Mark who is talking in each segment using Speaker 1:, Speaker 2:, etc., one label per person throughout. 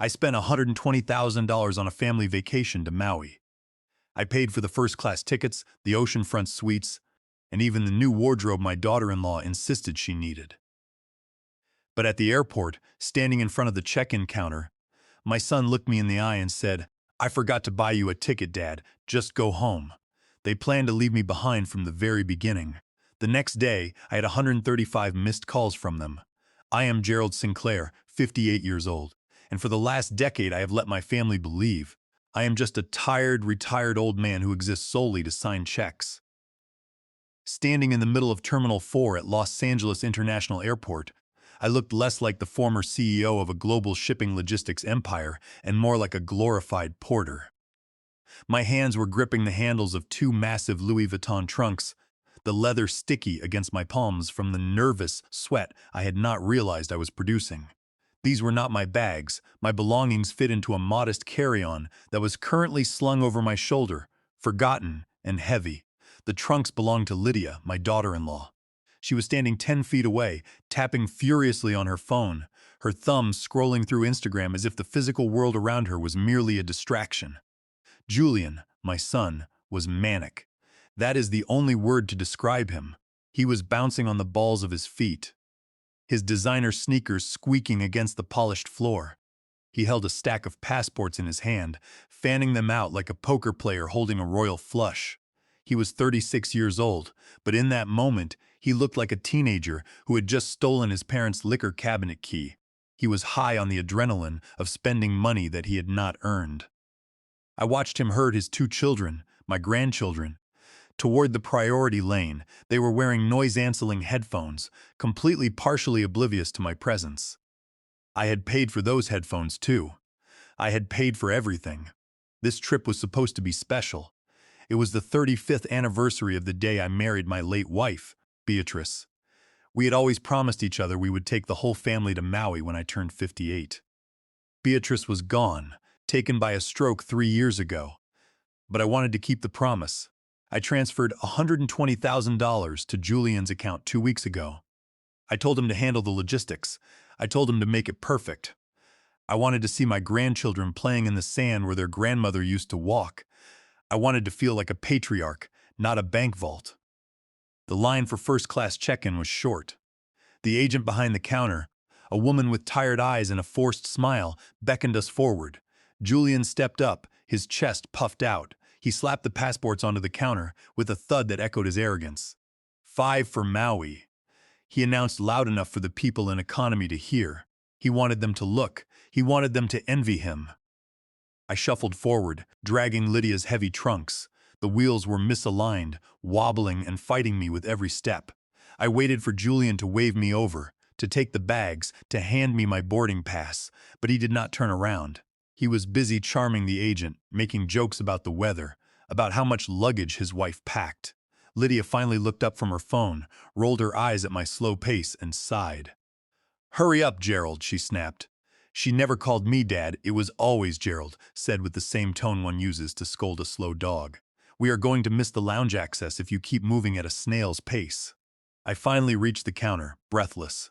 Speaker 1: I spent $120,000 on a family vacation to Maui. I paid for the first-class tickets, the oceanfront suites, and even the new wardrobe my daughter-in-law insisted she needed. But at the airport, standing in front of the check-in counter, my son looked me in the eye and said, "I forgot to buy you a ticket, Dad. Just go home." They planned to leave me behind from the very beginning. The next day, I had 135 missed calls from them. I am Gerald Sinclair, 58 years old, and for the last decade I have let my family believe I am just a tired, retired old man who exists solely to sign checks. Standing in the middle of Terminal 4 at Los Angeles International Airport, I looked less like the former CEO of a global shipping logistics empire and more like a glorified porter. My hands were gripping the handles of two massive Louis Vuitton trunks, the leather sticky against my palms from the nervous sweat I had not realized I was producing. These were not my bags. My belongings fit into a modest carry-on that was currently slung over my shoulder, forgotten and heavy. The trunks belonged to Lydia, my daughter-in-law. She was standing 10 feet away, tapping furiously on her phone, her thumbs scrolling through Instagram as if the physical world around her was merely a distraction. Julian, my son, was manic. That is the only word to describe him. He was bouncing on the balls of his feet, his designer sneakers squeaking against the polished floor. He held a stack of passports in his hand, fanning them out like a poker player holding a royal flush. He was 36 years old, but in that moment, he looked like a teenager who had just stolen his parents' liquor cabinet key. He was high on the adrenaline of spending money that he had not earned. I watched him herd his two children, my grandchildren, toward the priority lane. They were wearing noise-canceling headphones, completely partially oblivious to my presence. I had paid for those headphones too. I had paid for everything. This trip was supposed to be special. It was the 35th anniversary of the day I married my late wife, Beatrice. We had always promised each other we would take the whole family to Maui when I turned 58. Beatrice was gone, taken by a stroke 3 years ago. But I wanted to keep the promise. I transferred $120,000 to Julian's account 2 weeks ago. I told him to handle the logistics. I told him to make it perfect. I wanted to see my grandchildren playing in the sand where their grandmother used to walk. I wanted to feel like a patriarch, not a bank vault. The line for first-class check-in was short. The agent behind the counter, a woman with tired eyes and a forced smile, beckoned us forward. Julian stepped up, his chest puffed out. He slapped the passports onto the counter with a thud that echoed his arrogance. 5 for Maui, he announced loud enough for the people in economy to hear. He wanted them to look. He wanted them to envy him. I shuffled forward, dragging Lydia's heavy trunks. The wheels were misaligned, wobbling and fighting me with every step. I waited for Julian to wave me over, to take the bags, to hand me my boarding pass, but he did not turn around. He was busy charming the agent, making jokes about the weather, about how much luggage his wife packed. Lydia finally looked up from her phone, rolled her eyes at my slow pace, and sighed. "Hurry up, Gerald," she snapped. She never called me Dad, it was always Gerald, said with the same tone one uses to scold a slow dog. "We are going to miss the lounge access if you keep moving at a snail's pace." I finally reached the counter, breathless.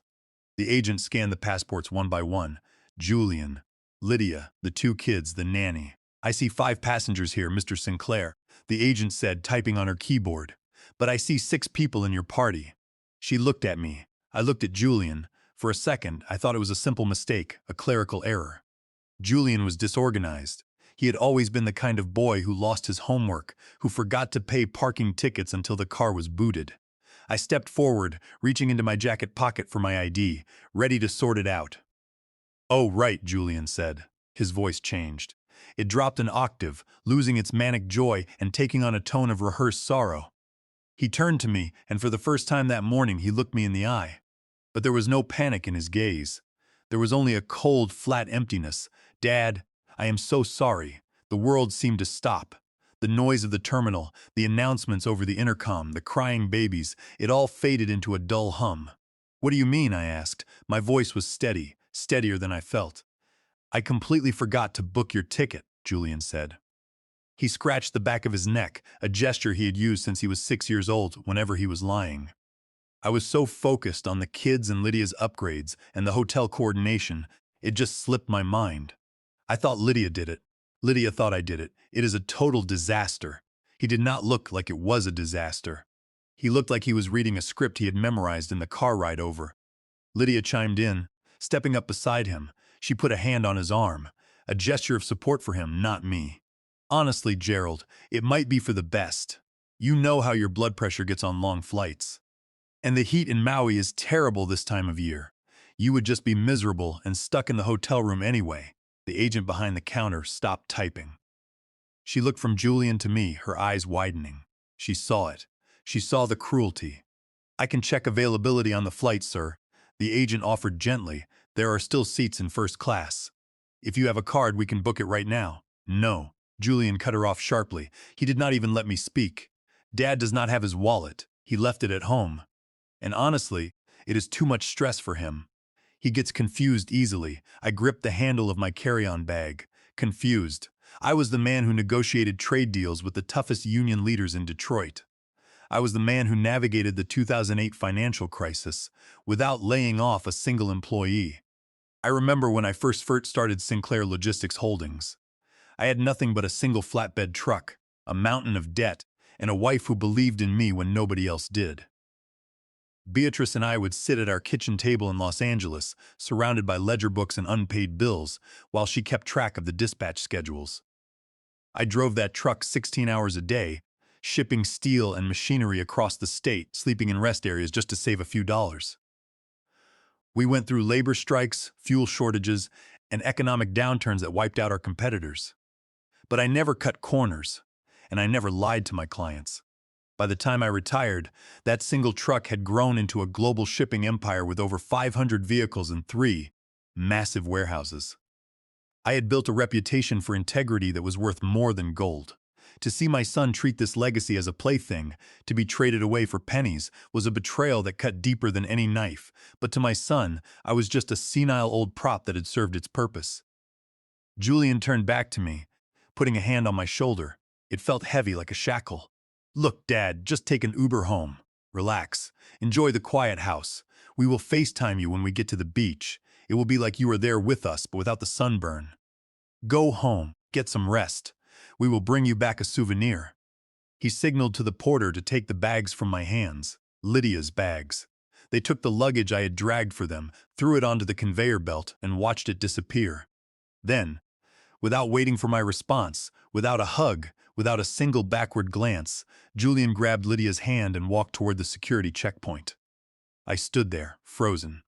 Speaker 1: The agent scanned the passports one by one. Julian, Lydia, the 2 kids, the nanny. "I see 5 passengers here, Mr. Sinclair," the agent said, typing on her keyboard. "But I see 6 people in your party." She looked at me. I looked at Julian. For a second, I thought it was a simple mistake, a clerical error. Julian was disorganized. He had always been the kind of boy who lost his homework, who forgot to pay parking tickets until the car was booted. I stepped forward, reaching into my jacket pocket for my ID, ready to sort it out. "Oh, right," Julian said. His voice changed. It dropped an octave, losing its manic joy and taking on a tone of rehearsed sorrow. He turned to me, and for the first time that morning he looked me in the eye. But there was no panic in his gaze. There was only a cold, flat emptiness. "Dad, I am so sorry." The world seemed to stop. The noise of the terminal, the announcements over the intercom, the crying babies, it all faded into a dull hum. "What do you mean?" I asked. My voice was steady, steadier than I felt. "I completely forgot to book your ticket," Julian said. He scratched the back of his neck, a gesture he had used since he was 6 years old, whenever he was lying. I was so focused on the kids and Lydia's upgrades and the hotel coordination, it just slipped my mind. I thought Lydia did it. Lydia thought I did it. It is a total disaster. He did not look like it was a disaster. He looked like he was reading a script he had memorized in the car ride over. Lydia chimed in, stepping up beside him. She put a hand on his arm, a gesture of support for him, not me. Honestly, Gerald, it might be for the best. You know how your blood pressure gets on long flights. And the heat in Maui is terrible this time of year. You would just be miserable and stuck in the hotel room anyway. The agent behind the counter stopped typing. She looked from Julian to me, her eyes widening. She saw it. She saw the cruelty. I can check availability on the flight, sir. The agent offered gently. There are still seats in first class. If you have a card, we can book it right now. No. Julian cut her off sharply. He did not even let me speak. Dad does not have his wallet. He left it at home. And honestly, it is too much stress for him. He gets confused easily. I gripped the handle of my carry-on bag. Confused. I was the man who negotiated trade deals with the toughest union leaders in Detroit. I was the man who navigated the 2008 financial crisis without laying off a single employee. I remember when I first started Sinclair Logistics Holdings. I had nothing but a single flatbed truck, a mountain of debt, and a wife who believed in me when nobody else did. Beatrice and I would sit at our kitchen table in Los Angeles, surrounded by ledger books and unpaid bills, while she kept track of the dispatch schedules. I drove that truck 16 hours a day, shipping steel and machinery across the state, sleeping in rest areas just to save a few dollars. We went through labor strikes, fuel shortages, and economic downturns that wiped out our competitors. But I never cut corners, and I never lied to my clients. By the time I retired, that single truck had grown into a global shipping empire with over 500 vehicles and 3 massive warehouses. I had built a reputation for integrity that was worth more than gold. To see my son treat this legacy as a plaything, to be traded away for pennies, was a betrayal that cut deeper than any knife. But to my son, I was just a senile old prop that had served its purpose. Julian turned back to me, putting a hand on my shoulder. It felt heavy like a shackle. Look, Dad, just take an Uber home. Relax. Enjoy the quiet house. We will FaceTime you when we get to the beach. It will be like you were there with us, but without the sunburn. Go home. Get some rest. We will bring you back a souvenir. He signaled to the porter to take the bags from my hands. Lydia's bags. They took the luggage I had dragged for them, threw it onto the conveyor belt, and watched it disappear. Then, without waiting for my response, without a hug, without a single backward glance, Julian grabbed Lydia's hand and walked toward the security checkpoint. I stood there, frozen.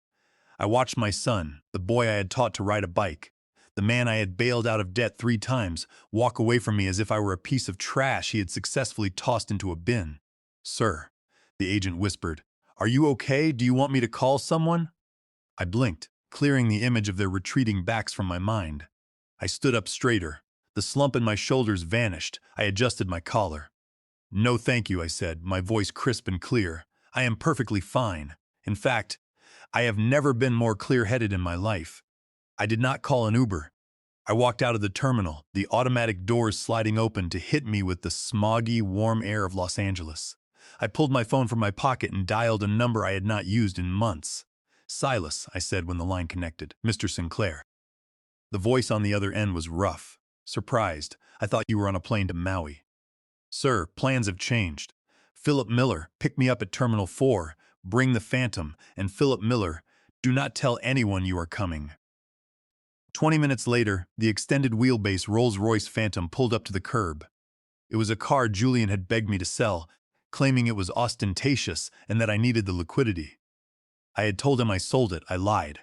Speaker 1: I watched my son, the boy I had taught to ride a bike, the man I had bailed out of debt 3 times, walk away from me as if I were a piece of trash he had successfully tossed into a bin. "Sir," the agent whispered, "are you okay? Do you want me to call someone?" I blinked, clearing the image of their retreating backs from my mind. I stood up straighter. The slump in my shoulders vanished. I adjusted my collar. "No, thank you," I said, my voice crisp and clear. "I am perfectly fine. In fact, I have never been more clear-headed in my life." I did not call an Uber. I walked out of the terminal, the automatic doors sliding open to hit me with the smoggy, warm air of Los Angeles. I pulled my phone from my pocket and dialed a number I had not used in months. "Silas," I said when the line connected. "Mr. Sinclair." The voice on the other end was rough. Surprised. "I thought you were on a plane to Maui." "Sir, plans have changed. Philip Miller, pick me up at Terminal 4. Bring the Phantom. And Philip Miller, do not tell anyone you are coming." 20 minutes later, the extended wheelbase Rolls-Royce Phantom pulled up to the curb. It was a car Julian had begged me to sell, claiming it was ostentatious and that I needed the liquidity. I had told him I sold it. I lied.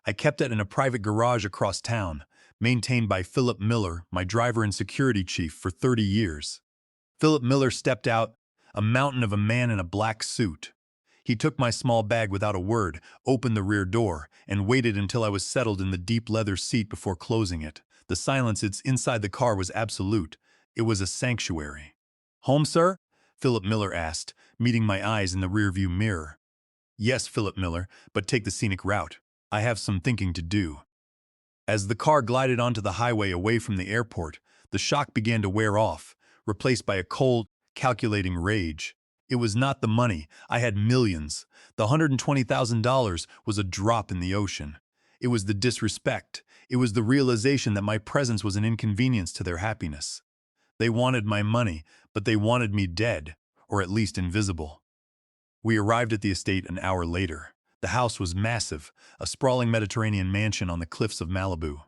Speaker 1: I kept it in a private garage across town, maintained by Philip Miller, my driver and security chief, for 30 years. Philip Miller stepped out, a mountain of a man in a black suit. He took my small bag without a word, opened the rear door, and waited until I was settled in the deep leather seat before closing it. The silence inside the car was absolute. It was a sanctuary. "Home, sir?" Philip Miller asked, meeting my eyes in the rearview mirror. "Yes, Philip Miller, but take the scenic route. I have some thinking to do." As the car glided onto the highway away from the airport, the shock began to wear off, replaced by a cold, calculating rage. It was not the money. I had millions. The $120,000 was a drop in the ocean. It was the disrespect. It was the realization that my presence was an inconvenience to their happiness. They wanted my money, but they wanted me dead, or at least invisible. We arrived at the estate an hour later. The house was massive, a sprawling Mediterranean mansion on the cliffs of Malibu.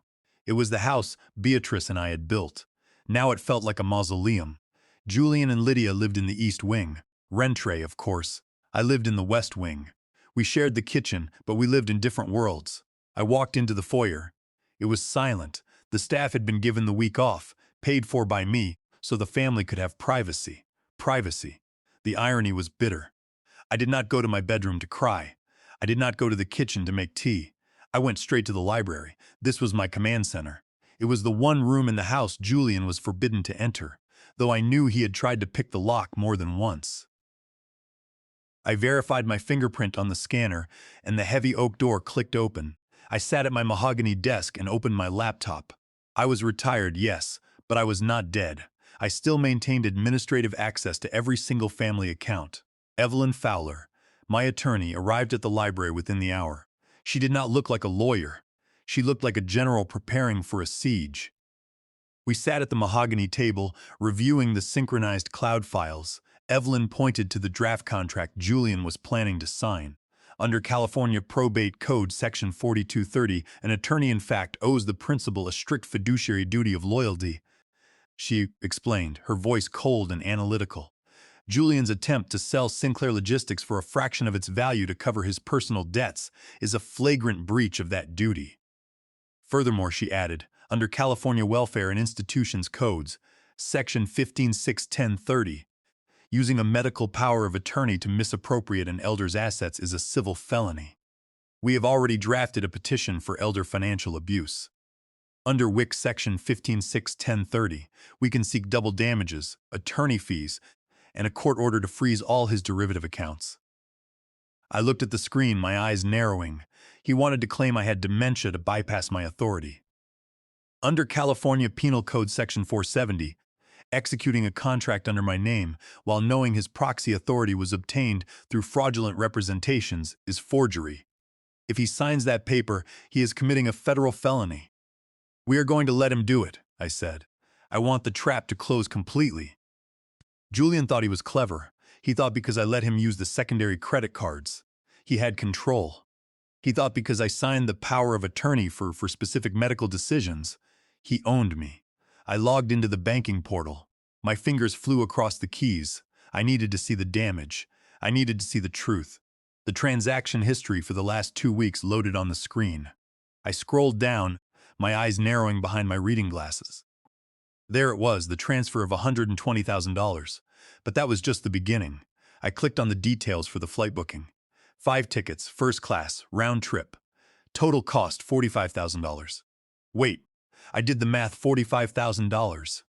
Speaker 1: It was the house Beatrice and I had built. Now it felt like a mausoleum. Julian and Lydia lived in the East Wing. Rentree, of course. I lived in the West Wing. We shared the kitchen, but we lived in different worlds. I walked into the foyer. It was silent. The staff had been given the week off, paid for by me, so the family could have privacy. Privacy. The irony was bitter. I did not go to my bedroom to cry. I did not go to the kitchen to make tea. I went straight to the library. This was my command center. It was the one room in the house Julian was forbidden to enter, though I knew he had tried to pick the lock more than once. I verified my fingerprint on the scanner, and the heavy oak door clicked open. I sat at my mahogany desk and opened my laptop. I was retired, yes, but I was not dead. I still maintained administrative access to every single family account. Evelyn Fowler, my attorney, arrived at the library within the hour. She did not look like a lawyer. She looked like a general preparing for a siege. We sat at the mahogany table, reviewing the synchronized cloud files. Evelyn pointed to the draft contract Julian was planning to sign. Under California Probate Code Section 4230, an attorney in fact owes the principal a strict fiduciary duty of loyalty. She explained, her voice cold and analytical. Julian's attempt to sell Sinclair Logistics for a fraction of its value to cover his personal debts is a flagrant breach of that duty. Furthermore, she added, under California Welfare and Institutions Codes, Section 1561030, using a medical power of attorney to misappropriate an elder's assets is a civil felony. We have already drafted a petition for elder financial abuse. Under WIC Section 1561030, we can seek double damages, attorney fees, and a court order to freeze all his derivative accounts. I looked at the screen, my eyes narrowing. He wanted to claim I had dementia to bypass my authority. Under California Penal Code Section 470, executing a contract under my name while knowing his proxy authority was obtained through fraudulent representations is forgery. If he signs that paper, he is committing a federal felony. We are going to let him do it, I said. I want the trap to close completely. Julian thought he was clever. He thought because I let him use the secondary credit cards, he had control. He thought because I signed the power of attorney for specific medical decisions, he owned me. I logged into the banking portal. My fingers flew across the keys. I needed to see the damage. I needed to see the truth. The transaction history for the last 2 weeks loaded on the screen. I scrolled down, my eyes narrowing behind my reading glasses. There it was, the transfer of $120,000. But that was just the beginning. I clicked on the details for the flight booking. 5 tickets, first class, round trip. Total cost $45,000. Wait, I did the math, $45,000.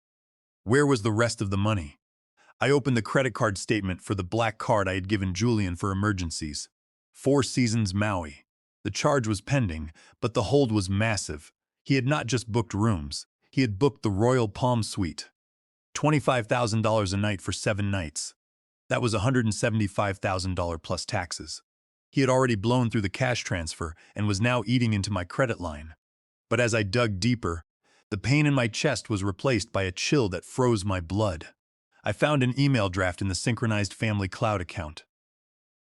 Speaker 1: Where was the rest of the money? I opened the credit card statement for the black card I had given Julian for emergencies. 4 Seasons Maui. The charge was pending, but the hold was massive. He had not just booked rooms. He had booked the Royal Palm Suite. $25,000 a night for 7 nights. That was $175,000 plus taxes. He had already blown through the cash transfer and was now eating into my credit line. But as I dug deeper, the pain in my chest was replaced by a chill that froze my blood. I found an email draft in the synchronized family cloud account.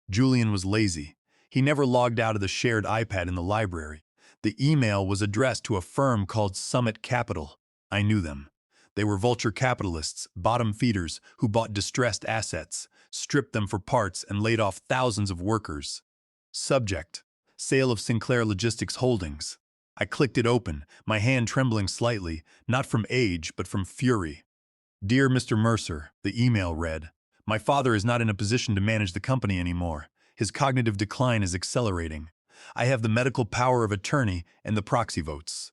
Speaker 1: Julian was lazy. He never logged out of the shared iPad in the library. The email was addressed to a firm called Summit Capital. I knew them. They were vulture capitalists, bottom feeders who bought distressed assets, stripped them for parts, and laid off thousands of workers. Subject: Sale of Sinclair Logistics Holdings. I clicked it open, my hand trembling slightly, not from age but from fury. Dear Mr. Mercer, the email read, my father is not in a position to manage the company anymore. His cognitive decline is accelerating. I have the medical power of attorney and the proxy votes.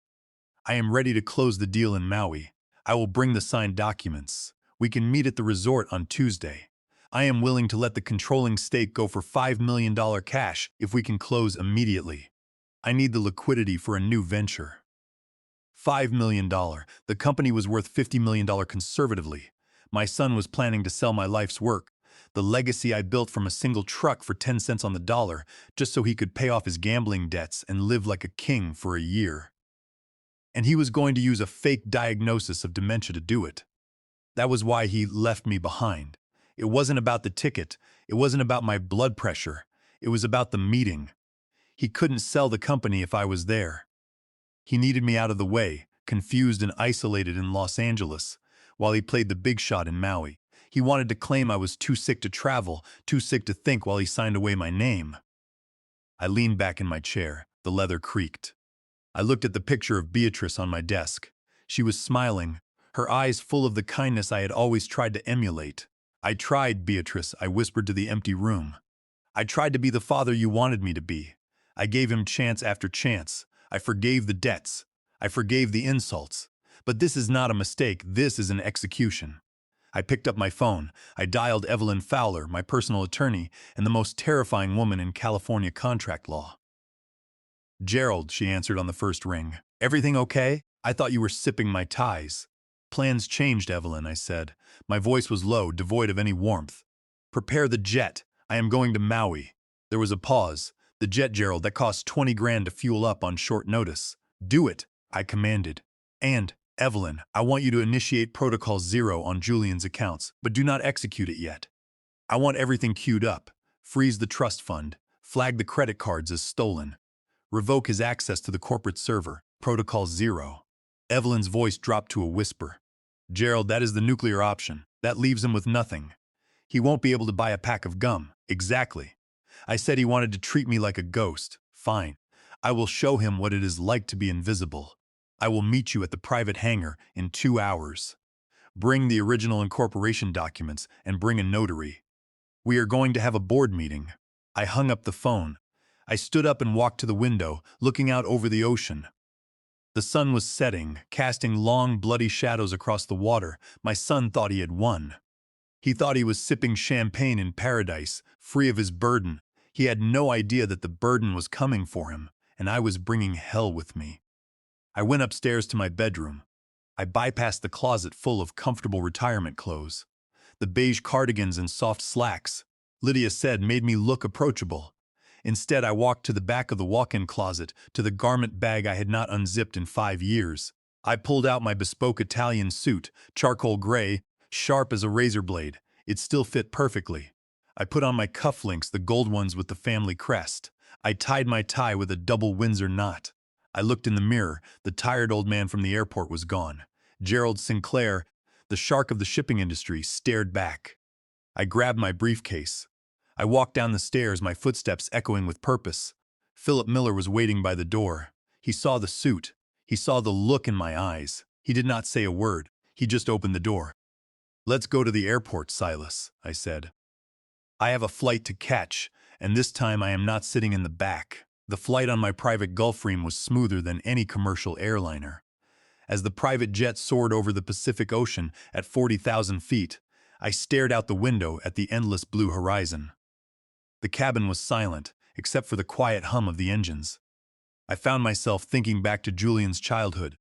Speaker 1: I am ready to close the deal in Maui. I will bring the signed documents. We can meet at the resort on Tuesday. I am willing to let the controlling stake go for $5 million cash if we can close immediately. I need the liquidity for a new venture. $5 million. The company was worth $50 million conservatively. My son was planning to sell my life's work. The legacy I built from a single truck for 10 cents on the dollar, just so he could pay off his gambling debts and live like a king for a year. And he was going to use a fake diagnosis of dementia to do it. That was why he left me behind. It wasn't about the ticket. It wasn't about my blood pressure. It was about the meeting. He couldn't sell the company if I was there. He needed me out of the way, confused and isolated in Los Angeles, while he played the big shot in Maui. He wanted to claim I was too sick to travel, too sick to think while he signed away my name. I leaned back in my chair. The leather creaked. I looked at the picture of Beatrice on my desk. She was smiling, her eyes full of the kindness I had always tried to emulate. I tried, Beatrice, I whispered to the empty room. I tried to be the father you wanted me to be. I gave him chance after chance. I forgave the debts. I forgave the insults. But this is not a mistake, this is an execution. I picked up my phone. I dialed Evelyn Fowler, my personal attorney, and the most terrifying woman in California contract law. Gerald, she answered on the first ring. Everything okay? I thought you were sipping my ties. Plans changed, Evelyn, I said. My voice was low, devoid of any warmth. Prepare the jet. I am going to Maui. There was a pause. The jet, Gerald, that cost 20 grand to fuel up on short notice. Do it, I commanded. And, Evelyn, I want you to initiate Protocol 0 on Julian's accounts, but do not execute it yet. I want everything queued up. Freeze the trust fund. Flag the credit cards as stolen. Revoke his access to the corporate server. Protocol 0. Evelyn's voice dropped to a whisper. Gerald, that is the nuclear option. That leaves him with nothing. He won't be able to buy a pack of gum. Exactly. I said he wanted to treat me like a ghost. Fine. I will show him what it is like to be invisible. I will meet you at the private hangar in 2 hours. Bring the original incorporation documents and bring a notary. We are going to have a board meeting. I hung up the phone. I stood up and walked to the window, looking out over the ocean. The sun was setting, casting long, bloody shadows across the water. My son thought he had won. He thought he was sipping champagne in paradise, free of his burden. He had no idea that the burden was coming for him, and I was bringing hell with me. I went upstairs to my bedroom. I bypassed the closet full of comfortable retirement clothes. The beige cardigans and soft slacks, Lydia said, made me look approachable. Instead, I walked to the back of the walk-in closet, to the garment bag I had not unzipped in 5 years. I pulled out my bespoke Italian suit, charcoal gray, sharp as a razor blade. It still fit perfectly. I put on my cufflinks, the gold ones with the family crest. I tied my tie with a double Windsor knot. I looked in the mirror. The tired old man from the airport was gone. Gerald Sinclair, the shark of the shipping industry, stared back. I grabbed my briefcase. I walked down the stairs, my footsteps echoing with purpose. Philip Miller was waiting by the door. He saw the suit. He saw the look in my eyes. He did not say a word. He just opened the door. Let's go to the airport, Silas, I said. I have a flight to catch, and this time I am not sitting in the back. The flight on my private Gulfstream was smoother than any commercial airliner. As the private jet soared over the Pacific Ocean at 40,000 feet, I stared out the window at the endless blue horizon. The cabin was silent, except for the quiet hum of the engines. I found myself thinking back to Julian's childhood.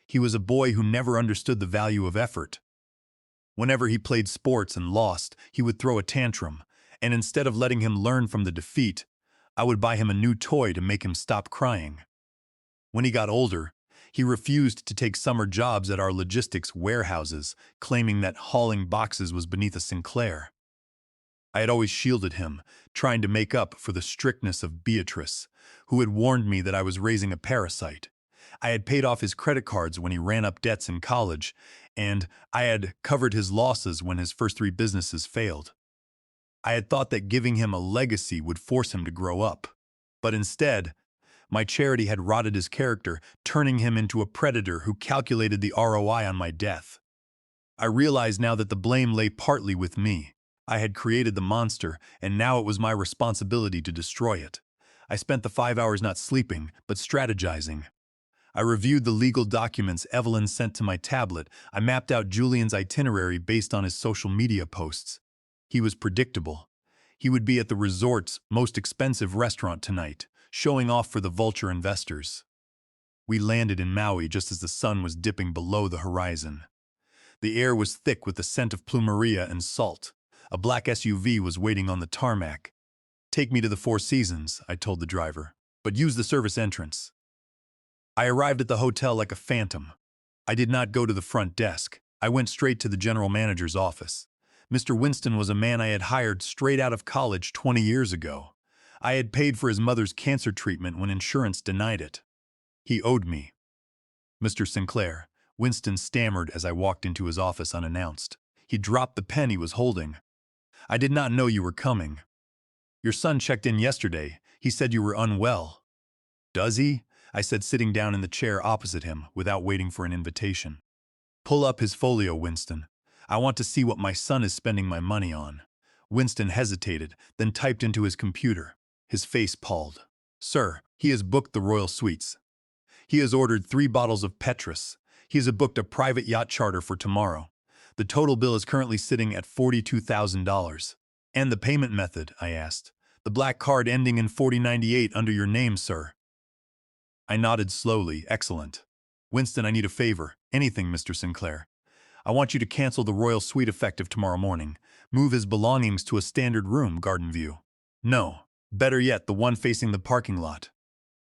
Speaker 1: He was a boy who never understood the value of effort. Whenever he played sports and lost, he would throw a tantrum, and instead of letting him learn from the defeat, I would buy him a new toy to make him stop crying. When he got older, he refused to take summer jobs at our logistics warehouses, claiming that hauling boxes was beneath a Sinclair. I had always shielded him, trying to make up for the strictness of Beatrice, who had warned me that I was raising a parasite. I had paid off his credit cards when he ran up debts in college, and I had covered his losses when his first 3 businesses failed. I had thought that giving him a legacy would force him to grow up. But instead, my charity had rotted his character, turning him into a predator who calculated the ROI on my death. I realized now that the blame lay partly with me. I had created the monster, and now it was my responsibility to destroy it. I spent the 5 hours not sleeping, but strategizing. I reviewed the legal documents Evelyn sent to my tablet. I mapped out Julian's itinerary based on his social media posts. He was predictable. He would be at the resort's most expensive restaurant tonight, showing off for the vulture investors. We landed in Maui just as the sun was dipping below the horizon. The air was thick with the scent of plumeria and salt. A black SUV was waiting on the tarmac. "Take me to the Four Seasons," I told the driver, "but use the service entrance." I arrived at the hotel like a phantom. I did not go to the front desk. I went straight to the general manager's office. Mr. Winston was a man I had hired straight out of college 20 years ago. I had paid for his mother's cancer treatment when insurance denied it. He owed me. "Mr. Sinclair," Winston stammered as I walked into his office unannounced. He dropped the pen he was holding. "I did not know you were coming. Your son checked in yesterday. He said you were unwell." "Does he?" I said, sitting down in the chair opposite him without waiting for an invitation. "Pull up his folio, Winston. I want to see what my son is spending my money on." Winston hesitated, then typed into his computer. His face palled. "Sir, he has booked the Royal Suites. He has ordered 3 bottles of Petrus. He has booked a private yacht charter for tomorrow. The total bill is currently sitting at $42,000. "And the payment method?" I asked. "The black card ending in 4098 under your name, sir." I nodded slowly. "Excellent. Winston, I need a favor. Anything, Mr. Sinclair. I want you to cancel the Royal Suite effective tomorrow morning. Move his belongings to a standard room, Garden View. No, better yet, the one facing the parking lot."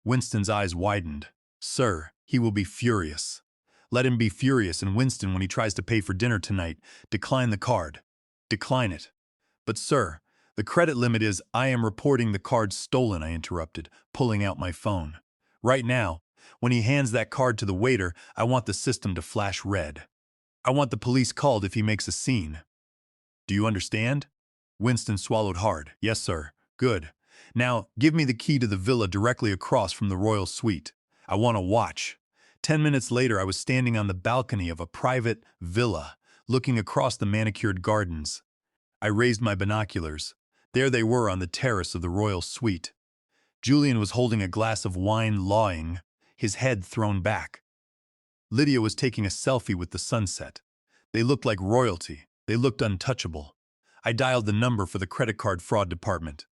Speaker 1: Winston's eyes widened. "Sir, he will be furious." "Let him be furious, and Winston, when he tries to pay for dinner tonight, decline the card. Decline it." "But sir, the credit limit is—" "I am reporting the card stolen," I interrupted, pulling out my phone. "Right now, when he hands that card to the waiter, I want the system to flash red. I want the police called if he makes a scene. Do you understand?" Winston swallowed hard. "Yes, sir." "Good. Now, give me the key to the villa directly across from the Royal Suite. I want to watch." 10 minutes later, I was standing on the balcony of a private villa, looking across the manicured gardens. I raised my binoculars. There they were on the terrace of the Royal Suite. Julian was holding a glass of wine, lolling, his head thrown back. Lydia was taking a selfie with the sunset. They looked like royalty. They looked untouchable. I dialed the number for the credit card fraud department.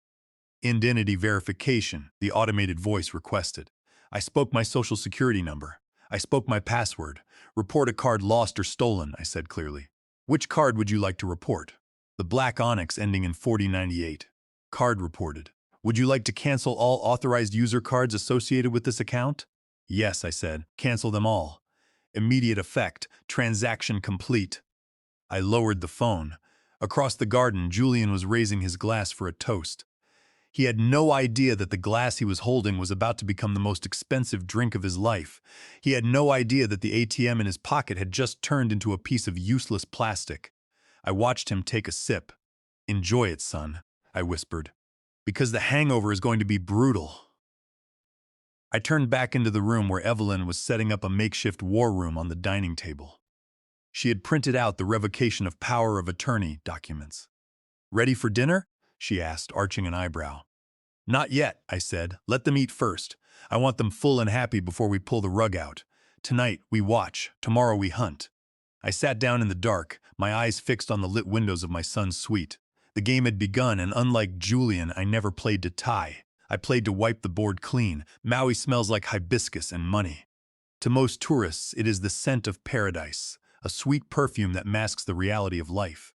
Speaker 1: "Identity verification," the automated voice requested. I spoke my social security number. I spoke my password. "Report a card lost or stolen," I said clearly. "Which card would you like to report?" "The black onyx ending in 4098. Card reported. "Would you like to cancel all authorized user cards associated with this account?" "Yes," I said. "Cancel them all." Immediate effect. Transaction complete. I lowered the phone. Across the garden, Julian was raising his glass for a toast. He had no idea that the glass he was holding was about to become the most expensive drink of his life. He had no idea that the ATM in his pocket had just turned into a piece of useless plastic. I watched him take a sip. "Enjoy it, son," I whispered, "because the hangover is going to be brutal." I turned back into the room where Evelyn was setting up a makeshift war room on the dining table. She had printed out the revocation of power of attorney documents. "Ready for dinner?" she asked, arching an eyebrow. "Not yet," I said. "Let them eat first. I want them full and happy before we pull the rug out. Tonight we watch, tomorrow we hunt." I sat down in the dark, my eyes fixed on the lit windows of my son's suite. The game had begun, and unlike Julian, I never played to tie. I played to wipe the board clean. Maui smells like hibiscus and money. To most tourists, it is the scent of paradise, a sweet perfume that masks the reality of life.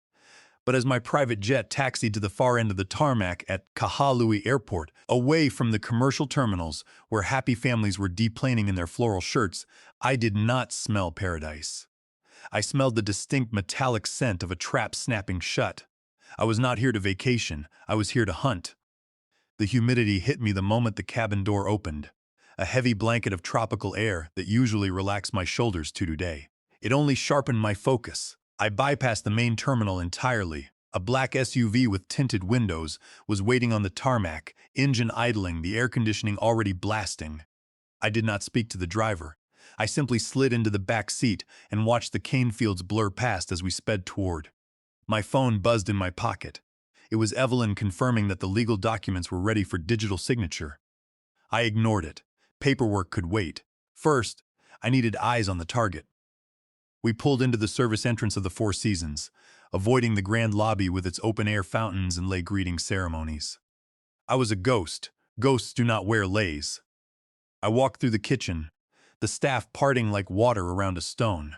Speaker 1: But as my private jet taxied to the far end of the tarmac at Kahului Airport, away from the commercial terminals where happy families were deplaning in their floral shirts, I did not smell paradise. I smelled the distinct metallic scent of a trap snapping shut. I was not here to vacation, I was here to hunt. The humidity hit me the moment the cabin door opened. A heavy blanket of tropical air that usually relaxed my shoulders to today. It only sharpened my focus. I bypassed the main terminal entirely. A black SUV with tinted windows was waiting on the tarmac, engine idling, the air conditioning already blasting. I did not speak to the driver. I simply slid into the back seat and watched the cane fields blur past as we sped toward. My phone buzzed in my pocket. It was Evelyn confirming that the legal documents were ready for digital signature. I ignored it. Paperwork could wait. First, I needed eyes on the target. We pulled into the service entrance of the Four Seasons, avoiding the grand lobby with its open-air fountains and lay greeting ceremonies. I was a ghost. Ghosts do not wear leis. I walked through the kitchen, the staff parting like water around a stone.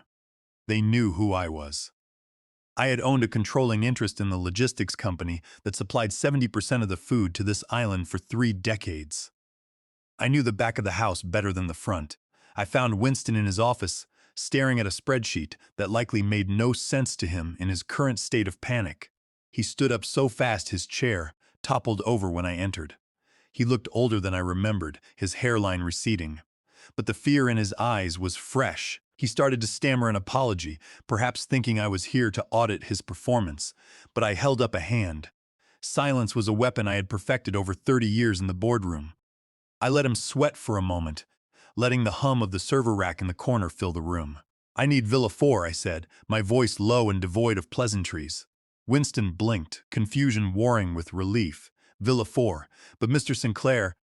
Speaker 1: They knew who I was. I had owned a controlling interest in the logistics company that supplied 70% of the food to this island for 3 decades. I knew the back of the house better than the front. I found Winston in his office, staring at a spreadsheet that likely made no sense to him in his current state of panic. He stood up so fast his chair toppled over when I entered. He looked older than I remembered, his hairline receding. But the fear in his eyes was fresh. He started to stammer an apology, perhaps thinking I was here to audit his performance. But I held up a hand. Silence was a weapon I had perfected over 30 years in the boardroom. I let him sweat for a moment, letting the hum of the server rack in the corner fill the room. "I need Villa 4, I said, my voice low and devoid of pleasantries. Winston blinked, confusion warring with relief. "Villa 4, but Mr. Sinclair,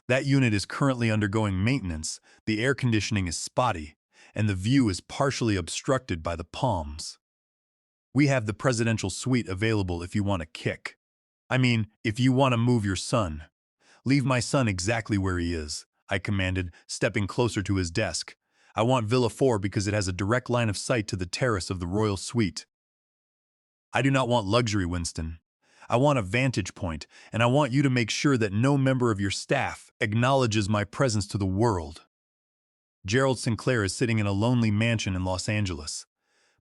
Speaker 1: that unit is currently undergoing maintenance, the air conditioning is spotty, and the view is partially obstructed by the palms. We have the presidential suite available if you want a kick. I mean, if you want to move your son. Leave my son exactly where he is," I commanded, stepping closer to his desk. "I want Villa 4 because it has a direct line of sight to the terrace of the royal suite. I do not want luxury, Winston. I want a vantage point, and I want you to make sure that no member of your staff acknowledges my presence to the world." Gerald Sinclair is sitting in a lonely mansion in Los Angeles,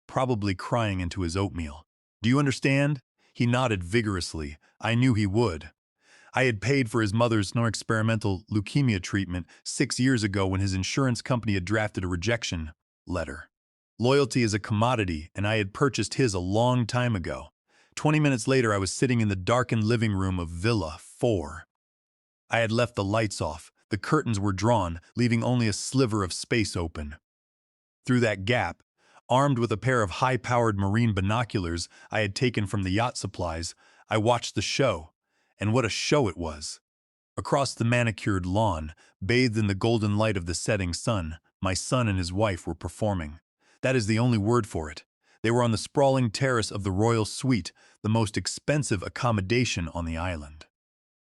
Speaker 1: probably crying into his oatmeal. "Do you understand?" He nodded vigorously. I knew he would. I had paid for his mother's non-experimental leukemia treatment 6 years ago when his insurance company had drafted a rejection letter. Loyalty is a commodity, and I had purchased his a long time ago. 20 minutes later, I was sitting in the darkened living room of Villa 4. I had left the lights off. The curtains were drawn, leaving only a sliver of space open. Through that gap, armed with a pair of high-powered marine binoculars I had taken from the yacht supplies, I watched the show. And what a show it was! Across the manicured lawn, bathed in the golden light of the setting sun, my son and his wife were performing. That is the only word for it. They were on the sprawling terrace of the royal suite, the most expensive accommodation on the island.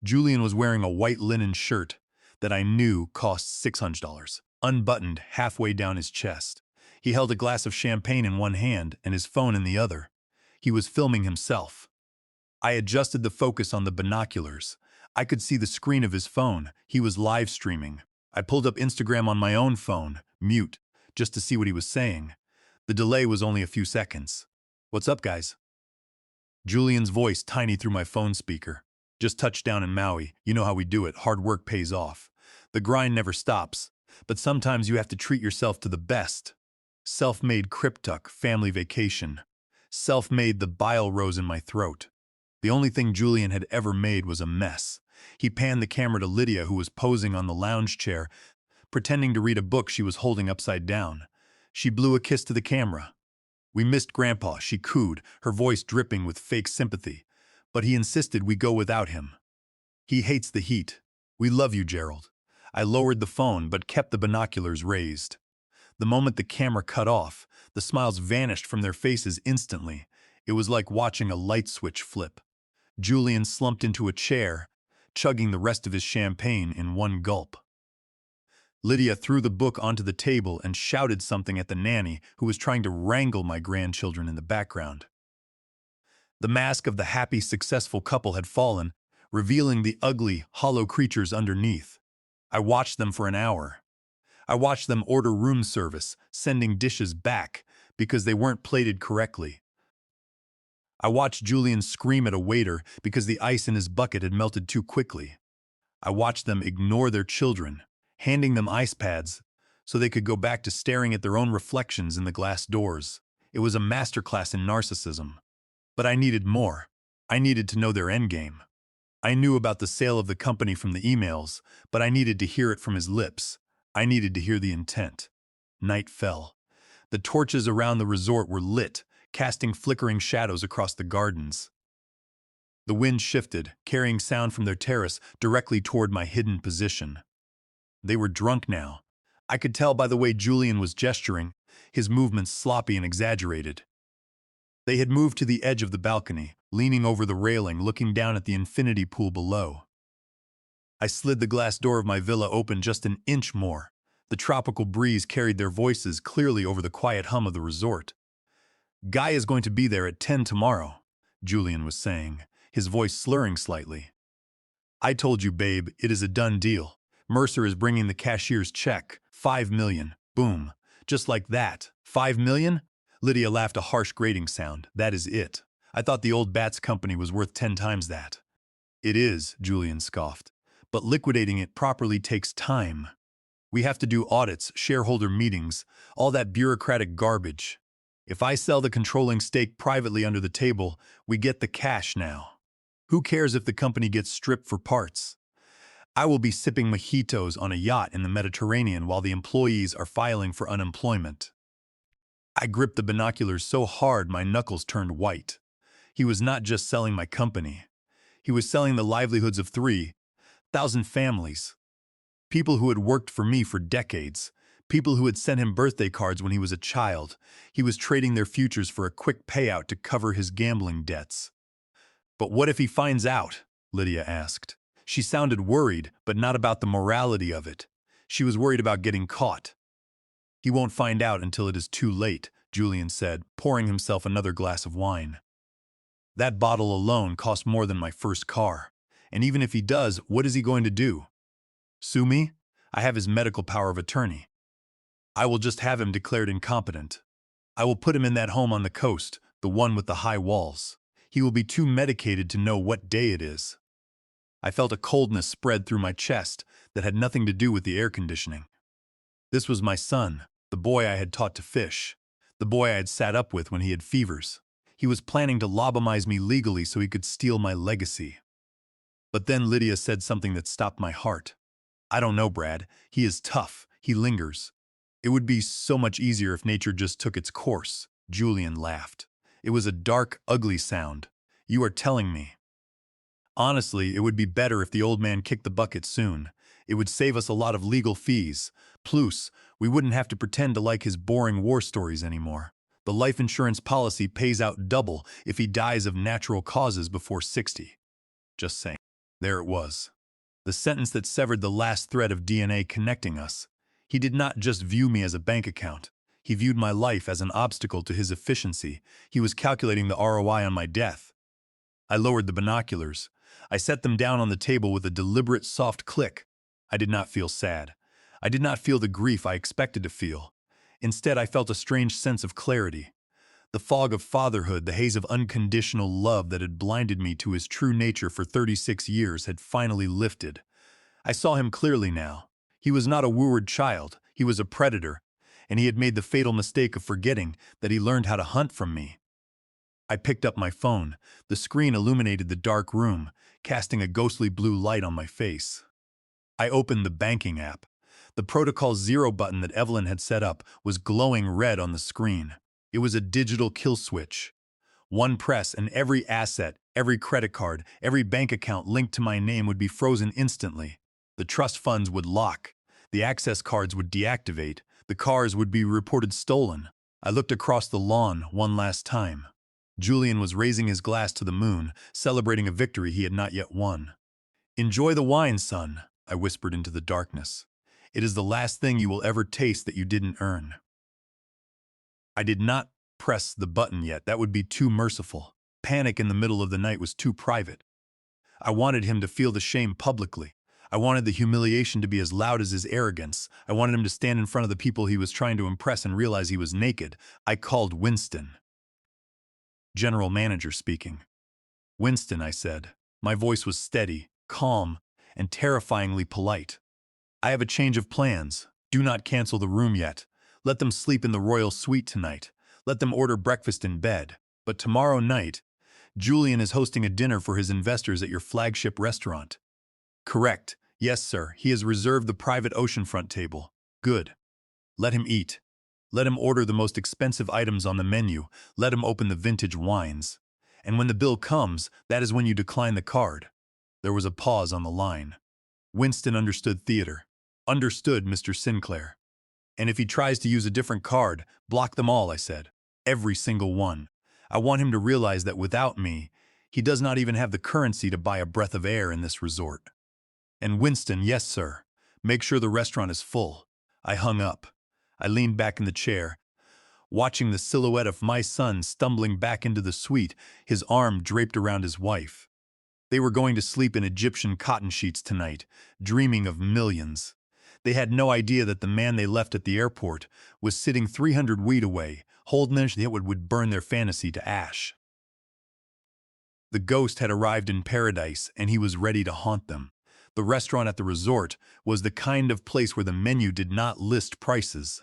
Speaker 1: Julian was wearing a white linen shirt that I knew cost $600, unbuttoned halfway down his chest. He held a glass of champagne in one hand and his phone in the other. He was filming himself. I adjusted the focus on the binoculars. I could see the screen of his phone. He was live streaming. I pulled up Instagram on my own phone, mute, just to see what he was saying. The delay was only a few seconds. "What's up, guys?" Julian's voice tiny through my phone speaker. "Just touched down in Maui. You know how we do it. Hard work pays off. The grind never stops, but sometimes you have to treat yourself to the best. Self-made cryptuck, family vacation. Self-made, the bile rose in my throat." The only thing Julian had ever made was a mess. He panned the camera to Lydia, who was posing on the lounge chair, pretending to read a book she was holding upside down. She blew a kiss to the camera. "We missed Grandpa," she cooed, her voice dripping with fake sympathy. "But he insisted we go without him. He hates the heat. We love you, Gerald." I lowered the phone but kept the binoculars raised. The moment the camera cut off, the smiles vanished from their faces instantly. It was like watching a light switch flip. Julian slumped into a chair, chugging the rest of his champagne in one gulp. Lydia threw the book onto the table and shouted something at the nanny, who was trying to wrangle my grandchildren in the background. The mask of the happy, successful couple had fallen, revealing the ugly, hollow creatures underneath. I watched them for an hour. I watched them order room service, sending dishes back because they weren't plated correctly. I watched Julian scream at a waiter because the ice in his bucket had melted too quickly. I watched them ignore their children, handing them ice pads so they could go back to staring at their own reflections in the glass doors. It was a masterclass in narcissism. But I needed more. I needed to know their endgame. I knew about the sale of the company from the emails, but I needed to hear it from his lips. I needed to hear the intent. Night fell. The torches around the resort were lit, casting flickering shadows across the gardens. The wind shifted, carrying sound from their terrace directly toward my hidden position. They were drunk now. I could tell by the way Julian was gesturing, his movements sloppy and exaggerated. They had moved to the edge of the balcony, leaning over the railing, looking down at the infinity pool below. I slid the glass door of my villa open just an inch more. The tropical breeze carried their voices clearly over the quiet hum of the resort. Guy is going to be there at 10 tomorrow, Julian was saying, his voice slurring slightly. I told you, babe, it is a done deal. Mercer is bringing the cashier's check. 5 million. Boom. Just like that. 5 million? Lydia laughed a harsh grating sound. That is it. I thought the old Bats company was worth 10 times that. It is, Julian scoffed. But liquidating it properly takes time. We have to do audits, shareholder meetings, all that bureaucratic garbage. If I sell the controlling stake privately under the table, we get the cash now. Who cares if the company gets stripped for parts? I will be sipping mojitos on a yacht in the Mediterranean while the employees are filing for unemployment. I gripped the binoculars so hard my knuckles turned white. He was not just selling my company. He was selling the livelihoods of 3,000 families. People who had worked for me for decades. People who had sent him birthday cards when he was a child. He was trading their futures for a quick payout to cover his gambling debts. But what if he finds out? Lydia asked. She sounded worried, but not about the morality of it. She was worried about getting caught. He won't find out until it is too late, Julian said, pouring himself another glass of wine. That bottle alone cost more than my first car. And even if he does, what is he going to do? Sue me? I have his medical power of attorney. I will just have him declared incompetent. I will put him in that home on the coast, the one with the high walls. He will be too medicated to know what day it is. I felt a coldness spread through my chest that had nothing to do with the air conditioning. This was my son, the boy I had taught to fish, the boy I had sat up with when he had fevers. He was planning to lobotomize me legally so he could steal my legacy. But then Lydia said something that stopped my heart. I don't know, Brad. He is tough. He lingers. It would be so much easier if nature just took its course. Julian laughed. It was a dark, ugly sound. You are telling me. Honestly, it would be better if the old man kicked the bucket soon. It would save us a lot of legal fees. Plus, we wouldn't have to pretend to like his boring war stories anymore. The life insurance policy pays out double if he dies of natural causes before 60. Just saying. There it was. The sentence that severed the last thread of DNA connecting us. He did not just view me as a bank account. He viewed my life as an obstacle to his efficiency. He was calculating the ROI on my death. I lowered the binoculars. I set them down on the table with a deliberate soft click. I did not feel sad. I did not feel the grief I expected to feel. Instead, I felt a strange sense of clarity. The fog of fatherhood, the haze of unconditional love that had blinded me to his true nature for 36 years had finally lifted. I saw him clearly now. He was not a wayward child. He was a predator, and he had made the fatal mistake of forgetting that he learned how to hunt from me. I picked up my phone. The screen illuminated the dark room, casting a ghostly blue light on my face. I opened the banking app. The Protocol 0 button that Evelyn had set up was glowing red on the screen. It was a digital kill switch. One press and every asset, every credit card, every bank account linked to my name would be frozen instantly. The trust funds would lock. The access cards would deactivate. The cars would be reported stolen. I looked across the lawn one last time. Julian was raising his glass to the moon, celebrating a victory he had not yet won. Enjoy the wine, son, I whispered into the darkness. It is the last thing you will ever taste that you didn't earn. I did not press the button yet. That would be too merciful. Panic in the middle of the night was too private. I wanted him to feel the shame publicly. I wanted the humiliation to be as loud as his arrogance. I wanted him to stand in front of the people he was trying to impress and realize he was naked. I called Winston. General manager speaking. Winston, I said. My voice was steady, calm, and terrifyingly polite. I have a change of plans. Do not cancel the room yet. Let them sleep in the royal suite tonight. Let them order breakfast in bed. But tomorrow night, Julian is hosting a dinner for his investors at your flagship restaurant. Correct. Yes, sir. He has reserved the private oceanfront table. Good. Let him eat. Let him order the most expensive items on the menu. Let him open the vintage wines. And when the bill comes, that is when you decline the card. There was a pause on the line. Winston understood theater. Understood, Mr. Sinclair. And if he tries to use a different card, block them all, I said. Every single one. I want him to realize that without me, he does not even have the currency to buy a breath of air in this resort. And Winston, yes, sir. Make sure the restaurant is full. I hung up. I leaned back in the chair. watching the silhouette of my son stumbling back into the suite, his arm draped around his wife. They were going to sleep in Egyptian cotton sheets tonight, dreaming of millions. They had no idea that the man they left at the airport was sitting 300 feet away, holding it would burn their fantasy to ash. The ghost had arrived in paradise, and he was ready to haunt them. The restaurant at the resort was the kind of place where the menu did not list prices.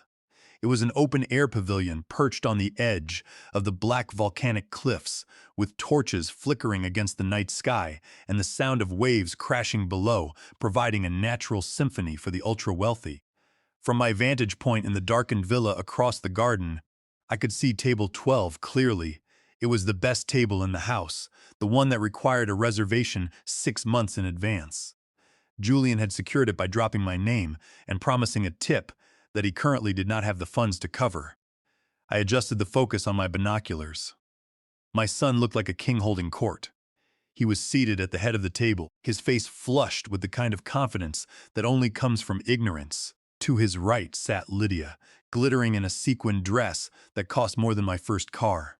Speaker 1: It was an open-air pavilion perched on the edge of the black volcanic cliffs, with torches flickering against the night sky and the sound of waves crashing below, providing a natural symphony for the ultra-wealthy. From my vantage point in the darkened villa across the garden, I could see table 12 clearly. It was the best table in the house, the one that required a reservation 6 months in advance. Julian had secured it by dropping my name and promising a tip that he currently did not have the funds to cover. I adjusted the focus on my binoculars. My son looked like a king holding court. He was seated at the head of the table, his face flushed with the kind of confidence that only comes from ignorance. To his right sat Lydia, glittering in a sequined dress that cost more than my first car.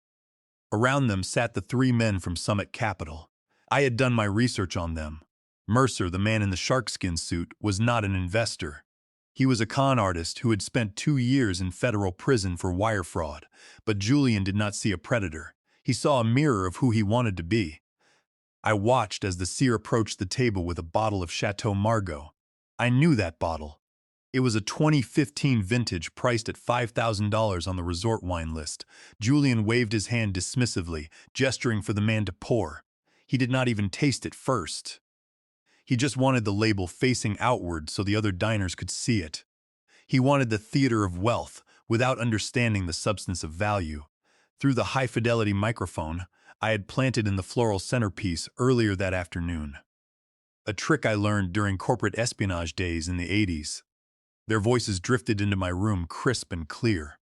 Speaker 1: Around them sat the 3 men from Summit Capital. I had done my research on them. Mercer, the man in the sharkskin suit, was not an investor. He was a con artist who had spent 2 years in federal prison for wire fraud, but Julian did not see a predator. He saw a mirror of who he wanted to be. I watched as the seer approached the table with a bottle of Chateau Margaux. I knew that bottle. It was a 2015 vintage priced at $5,000 on the resort wine list. Julian waved his hand dismissively, gesturing for the man to pour. He did not even taste it first. He just wanted the label facing outward so the other diners could see it. He wanted the theater of wealth without understanding the substance of value. Through the high-fidelity microphone I had planted in the floral centerpiece earlier that afternoon. A trick I learned during corporate espionage days in the 80s. Their voices drifted into my room crisp and clear.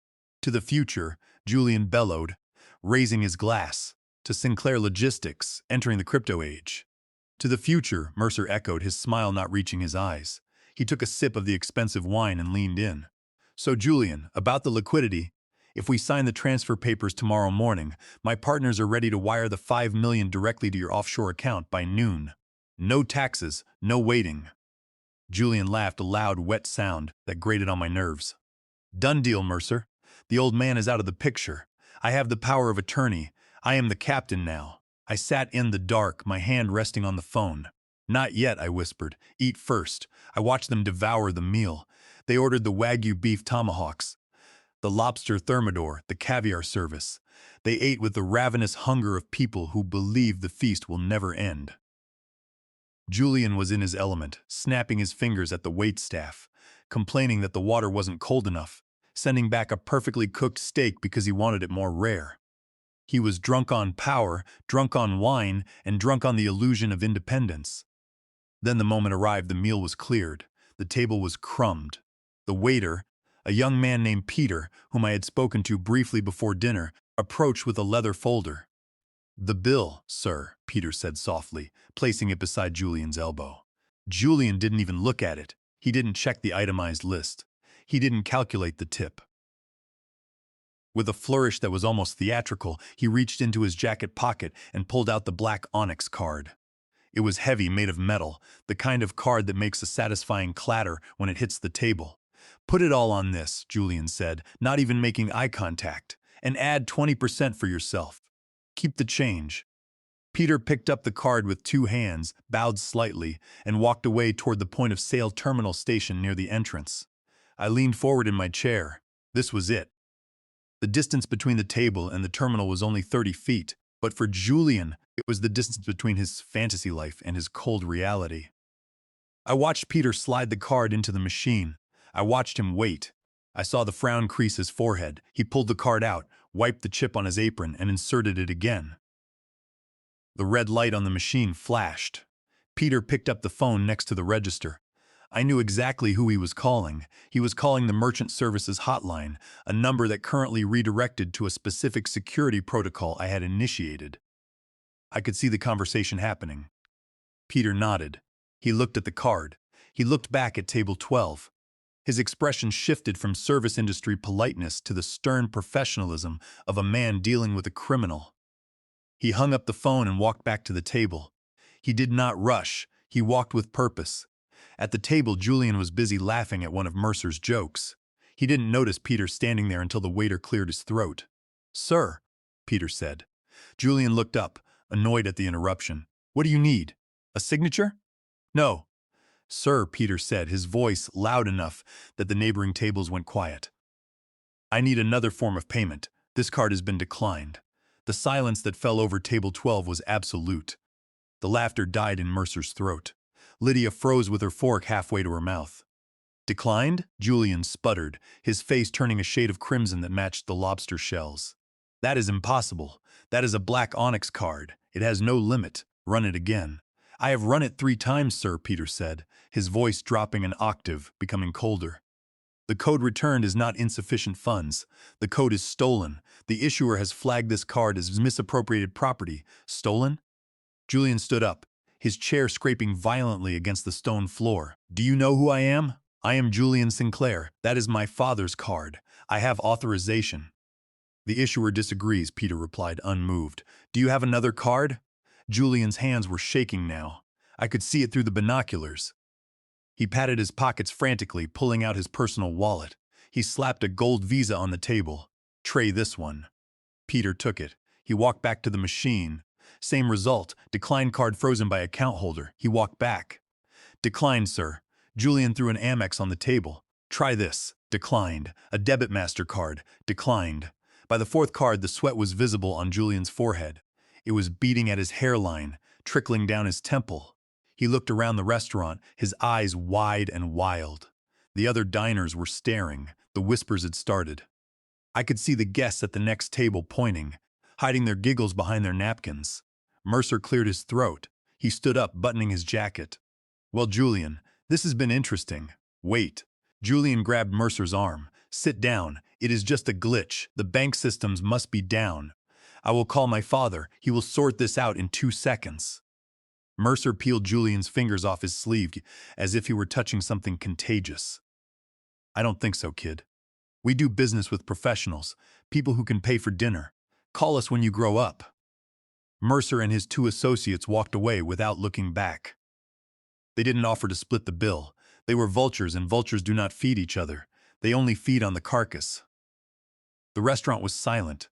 Speaker 1: To the future, Julian bellowed, raising his glass. To Sinclair Logistics, entering the crypto age. To the future, Mercer echoed, his smile not reaching his eyes. He took a sip of the expensive wine and leaned in. So Julian, about the liquidity, if we sign the transfer papers tomorrow morning, my partners are ready to wire the $5 million directly to your offshore account by noon. No taxes, no waiting. Julian laughed, a loud, wet sound that grated on my nerves. Done deal, Mercer. The old man is out of the picture. I have the power of attorney. I am the captain now. I sat in the dark, my hand resting on the phone. Not yet, I whispered. Eat first. I watched them devour the meal. They ordered the Wagyu beef tomahawks, the lobster thermidor, the caviar service. They ate with the ravenous hunger of people who believe the feast will never end. Julian was in his element, snapping his fingers at the waitstaff, complaining that the water wasn't cold enough, sending back a perfectly cooked steak because he wanted it more rare. He was drunk on power, drunk on wine, and drunk on the illusion of independence. Then the moment arrived, the meal was cleared. The table was crumbed. The waiter, a young man named Peter, whom I had spoken to briefly before dinner, approached with a leather folder. The bill, sir, Peter said softly, placing it beside Julian's elbow. Julian didn't even look at it. He didn't check the itemized list. He didn't calculate the tip. With a flourish that was almost theatrical, he reached into his jacket pocket and pulled out the black onyx card. It was heavy, made of metal, the kind of card that makes a satisfying clatter when it hits the table. Put it all on this, Julian said, not even making eye contact, and add 20% for yourself. Keep the change. Peter picked up the card with 2 hands, bowed slightly, and walked away toward the point-of-sale terminal station near the entrance. I leaned forward in my chair. This was it. The distance between the table and the terminal was only 30 feet, but for Julian, it was the distance between his fantasy life and his cold reality. I watched Peter slide the card into the machine. I watched him wait. I saw the frown crease his forehead. He pulled the card out, wiped the chip on his apron, and inserted it again. The red light on the machine flashed. Peter picked up the phone next to the register. I knew exactly who he was calling. He was calling the Merchant Services Hotline, a number that currently redirected to a specific security protocol I had initiated. I could see the conversation happening. Peter nodded. He looked at the card. He looked back at table 12. His expression shifted from service industry politeness to the stern professionalism of a man dealing with a criminal. He hung up the phone and walked back to the table. He did not rush, he walked with purpose. At the table, Julian was busy laughing at one of Mercer's jokes. He didn't notice Peter standing there until the waiter cleared his throat. "Sir," Peter said. Julian looked up, annoyed at the interruption. "What do you need? A signature?" "No." "Sir," Peter said, his voice loud enough that the neighboring tables went quiet. "I need another form of payment. This card has been declined." The silence that fell over table 12 was absolute. The laughter died in Mercer's throat. Lydia froze with her fork halfway to her mouth. "Declined?" Julian sputtered, his face turning a shade of crimson that matched the lobster shells. "That is impossible. That is a black onyx card. It has no limit. Run it again." "I have run it 3 times, sir," Peter said, his voice dropping an octave, becoming colder. "The code returned is not insufficient funds. The code is stolen. The issuer has flagged this card as misappropriated property." "Stolen?" Julian stood up, his chair scraping violently against the stone floor. "Do you know who I am? I am Julian Sinclair. That is my father's card. I have authorization." "The issuer disagrees," Peter replied, unmoved. "Do you have another card?" Julian's hands were shaking now. I could see it through the binoculars. He patted his pockets frantically, pulling out his personal wallet. He slapped a gold Visa on the table. "Try this one." Peter took it. He walked back to the machine. Same result, declined card frozen by account holder. He walked back. "Declined, sir." Julian threw an Amex on the table. "Try this." Declined. A debit MasterCard. Declined. By the 4th card, the sweat was visible on Julian's forehead. It was beating at his hairline, trickling down his temple. He looked around the restaurant, his eyes wide and wild. The other diners were staring. The whispers had started. I could see the guests at the next table pointing, hiding their giggles behind their napkins. Mercer cleared his throat. He stood up, buttoning his jacket. "Well, Julian, this has been interesting." "Wait." Julian grabbed Mercer's arm. "Sit down. It is just a glitch. The bank systems must be down. I will call my father. He will sort this out in 2 seconds." Mercer peeled Julian's fingers off his sleeve as if he were touching something contagious. "I don't think so, kid. We do business with professionals, people who can pay for dinner. Call us when you grow up." Mercer and his 2 associates walked away without looking back. They didn't offer to split the bill. They were vultures, and vultures do not feed each other. They only feed on the carcass. The restaurant was silent,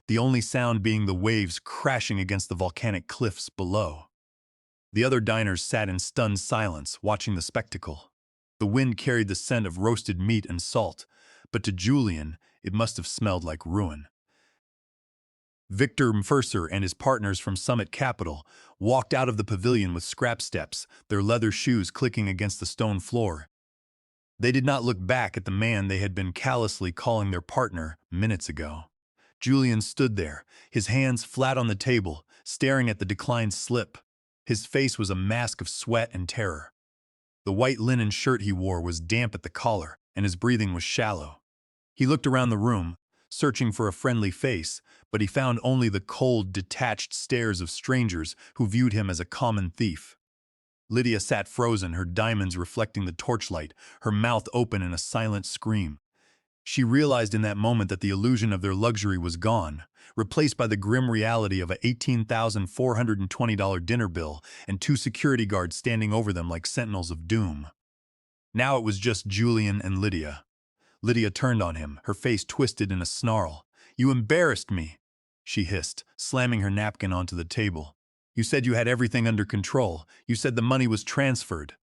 Speaker 1: the only sound being the waves crashing against the volcanic cliffs below. The other diners sat in stunned silence, watching the spectacle. The wind carried the scent of roasted meat and salt, but to Julian, it must have smelled like ruin. Victor Mercer and his partners from Summit Capital walked out of the pavilion with scrap steps, their leather shoes clicking against the stone floor. They did not look back at the man they had been callously calling their partner minutes ago. Julian stood there, his hands flat on the table, staring at the declined slip. His face was a mask of sweat and terror. The white linen shirt he wore was damp at the collar, and his breathing was shallow. He looked around the room, searching for a friendly face, but he found only the cold, detached stares of strangers who viewed him as a common thief. Lydia sat frozen, her diamonds reflecting the torchlight, her mouth open in a silent scream. She realized in that moment that the illusion of their luxury was gone, replaced by the grim reality of a $18,420 dinner bill and 2 security guards standing over them like sentinels of doom. Now it was just Julian and Lydia. Lydia turned on him, her face twisted in a snarl. "You embarrassed me," she hissed, slamming her napkin onto the table. "You said you had everything under control. You said the money was transferred."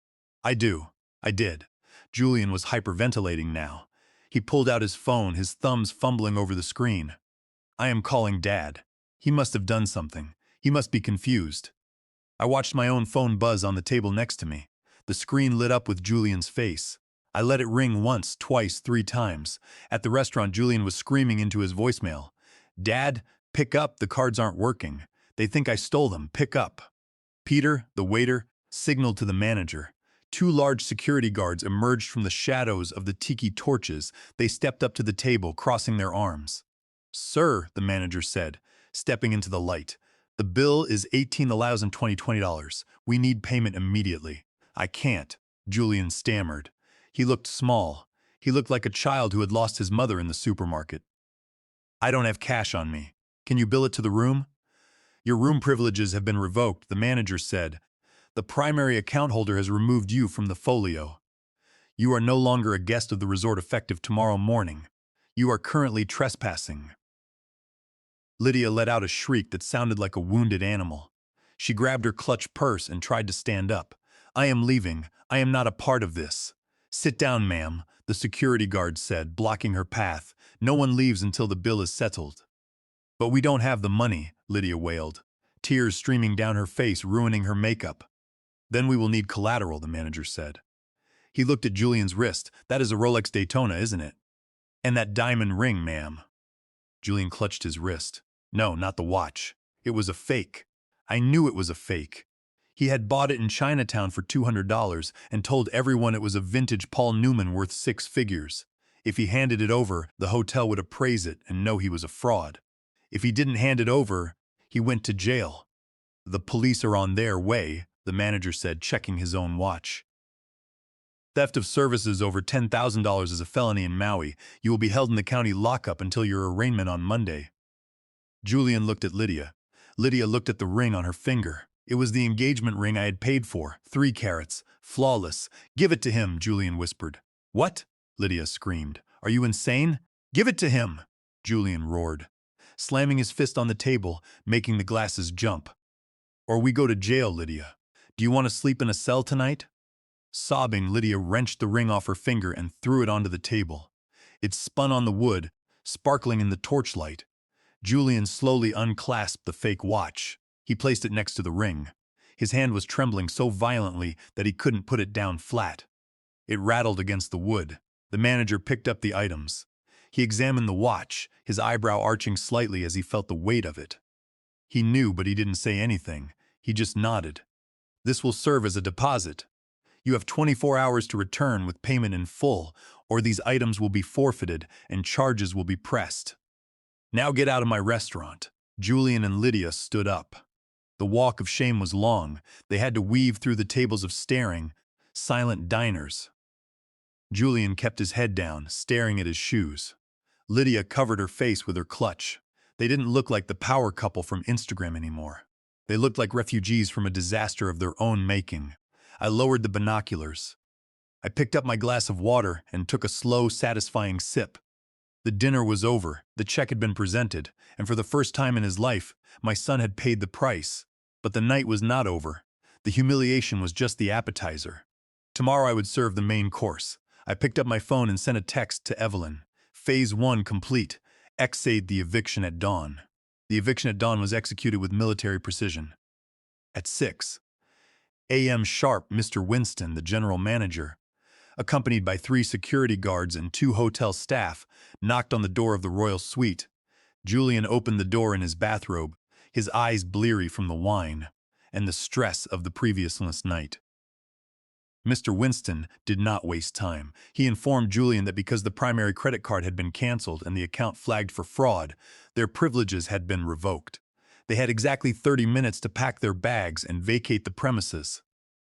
Speaker 1: I did." Julian was hyperventilating now. He pulled out his phone, his thumbs fumbling over the screen. "I am calling Dad. He must have done something. He must be confused." I watched my own phone buzz on the table next to me. The screen lit up with Julian's face. I let it ring once, twice, 3 times. At the restaurant, Julian was screaming into his voicemail. "Dad, pick up, the cards aren't working. They think I stole them, pick up." Peter, the waiter, signaled to the manager. 2 large security guards emerged from the shadows of the tiki torches. They stepped up to the table, crossing their arms. "Sir," the manager said, stepping into the light, "the bill is $18,020. We need payment immediately." "I can't," Julian stammered. He looked small. He looked like a child who had lost his mother in the supermarket. I don't have cash on me. Can you bill it to the room? Your room privileges have been revoked, the manager said. The primary account holder has removed you from the folio. You are no longer a guest of the resort effective tomorrow morning. You are currently trespassing. Lydia let out a shriek that sounded like a wounded animal. She grabbed her clutched purse and tried to stand up. I am leaving. I am not a part of this. Sit down, ma'am, the security guard said, blocking her path. No one leaves until the bill is settled. But we don't have the money, Lydia wailed, tears streaming down her face, ruining her makeup. Then we will need collateral, the manager said. He looked at Julian's wrist. That is a Rolex Daytona, isn't it? And that diamond ring, ma'am. Julian clutched his wrist. No, not the watch. It was a fake. I knew it was a fake. He had bought it in Chinatown for $200 and told everyone it was a vintage Paul Newman worth 6 figures. If he handed it over, the hotel would appraise it and know he was a fraud. If he didn't hand it over, he went to jail. The police are on their way, the manager said, checking his own watch. Theft of services over $10,000 is a felony in Maui. You will be held in the county lockup until your arraignment on Monday. Julian looked at Lydia. Lydia looked at the ring on her finger. It was the engagement ring I had paid for, 3 carats, flawless. Give it to him, Julian whispered. What? Lydia screamed. Are you insane? Give it to him, Julian roared, slamming his fist on the table, making the glasses jump. Or we go to jail, Lydia. Do you want to sleep in a cell tonight? Sobbing, Lydia wrenched the ring off her finger and threw it onto the table. It spun on the wood, sparkling in the torchlight. Julian slowly unclasped the fake watch. He placed it next to the ring. His hand was trembling so violently that he couldn't put it down flat. It rattled against the wood. The manager picked up the items. He examined the watch, his eyebrow arching slightly as he felt the weight of it. He knew, but he didn't say anything. He just nodded. This will serve as a deposit. You have 24 hours to return with payment in full, or these items will be forfeited and charges will be pressed. Now get out of my restaurant. Julian and Lydia stood up. The walk of shame was long. They had to weave through the tables of staring, silent diners. Julian kept his head down, staring at his shoes. Lydia covered her face with her clutch. They didn't look like the power couple from Instagram anymore. They looked like refugees from a disaster of their own making. I lowered the binoculars. I picked up my glass of water and took a slow, satisfying sip. The dinner was over, the check had been presented, and for the first time in his life, my son had paid the price. But the night was not over. The humiliation was just the appetizer. Tomorrow I would serve the main course. I picked up my phone and sent a text to Evelyn. Phase 1 complete. Exade the eviction at dawn. The eviction at dawn was executed with military precision. At 6 a.m. sharp, Mr. Winston, the general manager, accompanied by 3 security guards and 2 hotel staff, knocked on the door of the royal suite. Julian opened the door in his bathrobe, his eyes bleary from the wine and the stress of the previous night. Mr. Winston did not waste time. He informed Julian that because the primary credit card had been canceled and the account flagged for fraud, their privileges had been revoked. They had exactly 30 minutes to pack their bags and vacate the premises.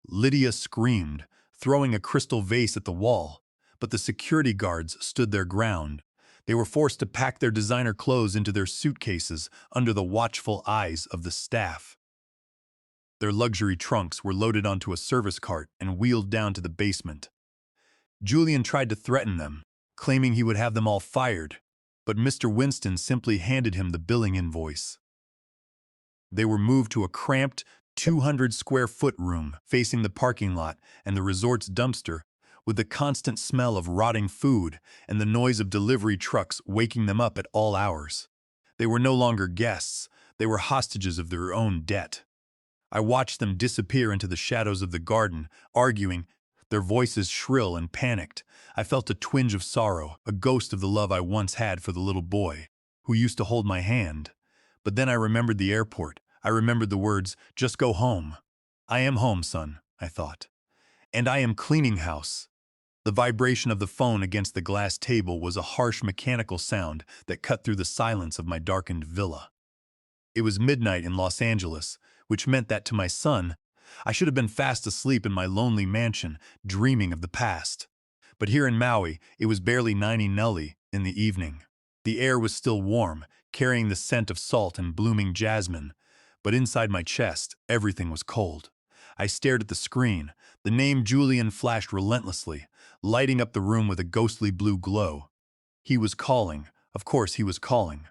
Speaker 1: Lydia screamed, throwing a crystal vase at the wall, but the security guards stood their ground. They were forced to pack their designer clothes into their suitcases under the watchful eyes of the staff. Their luxury trunks were loaded onto a service cart and wheeled down to the basement. Julian tried to threaten them, claiming he would have them all fired, but Mr. Winston simply handed him the billing invoice. They were moved to a cramped, 200-square-foot room facing the parking lot and the resort's dumpster, with the constant smell of rotting food and the noise of delivery trucks waking them up at all hours. They were no longer guests, they were hostages of their own debt. I watched them disappear into the shadows of the garden, arguing, their voices shrill and panicked. I felt a twinge of sorrow, a ghost of the love I once had for the little boy, who used to hold my hand. But then I remembered the airport. I remembered the words, just go home. I am home, son, I thought. And I am cleaning house. The vibration of the phone against the glass table was a harsh mechanical sound that cut through the silence of my darkened villa. It was midnight in Los Angeles, which meant that to my son, I should have been fast asleep in my lonely mansion, dreaming of the past. But here in Maui, it was barely 90 Nelly in the evening. The air was still warm, carrying the scent of salt and blooming jasmine. But inside my chest, everything was cold. I stared at the screen. The name Julian flashed relentlessly, lighting up the room with a ghostly blue glow. He was calling. Of course he was calling.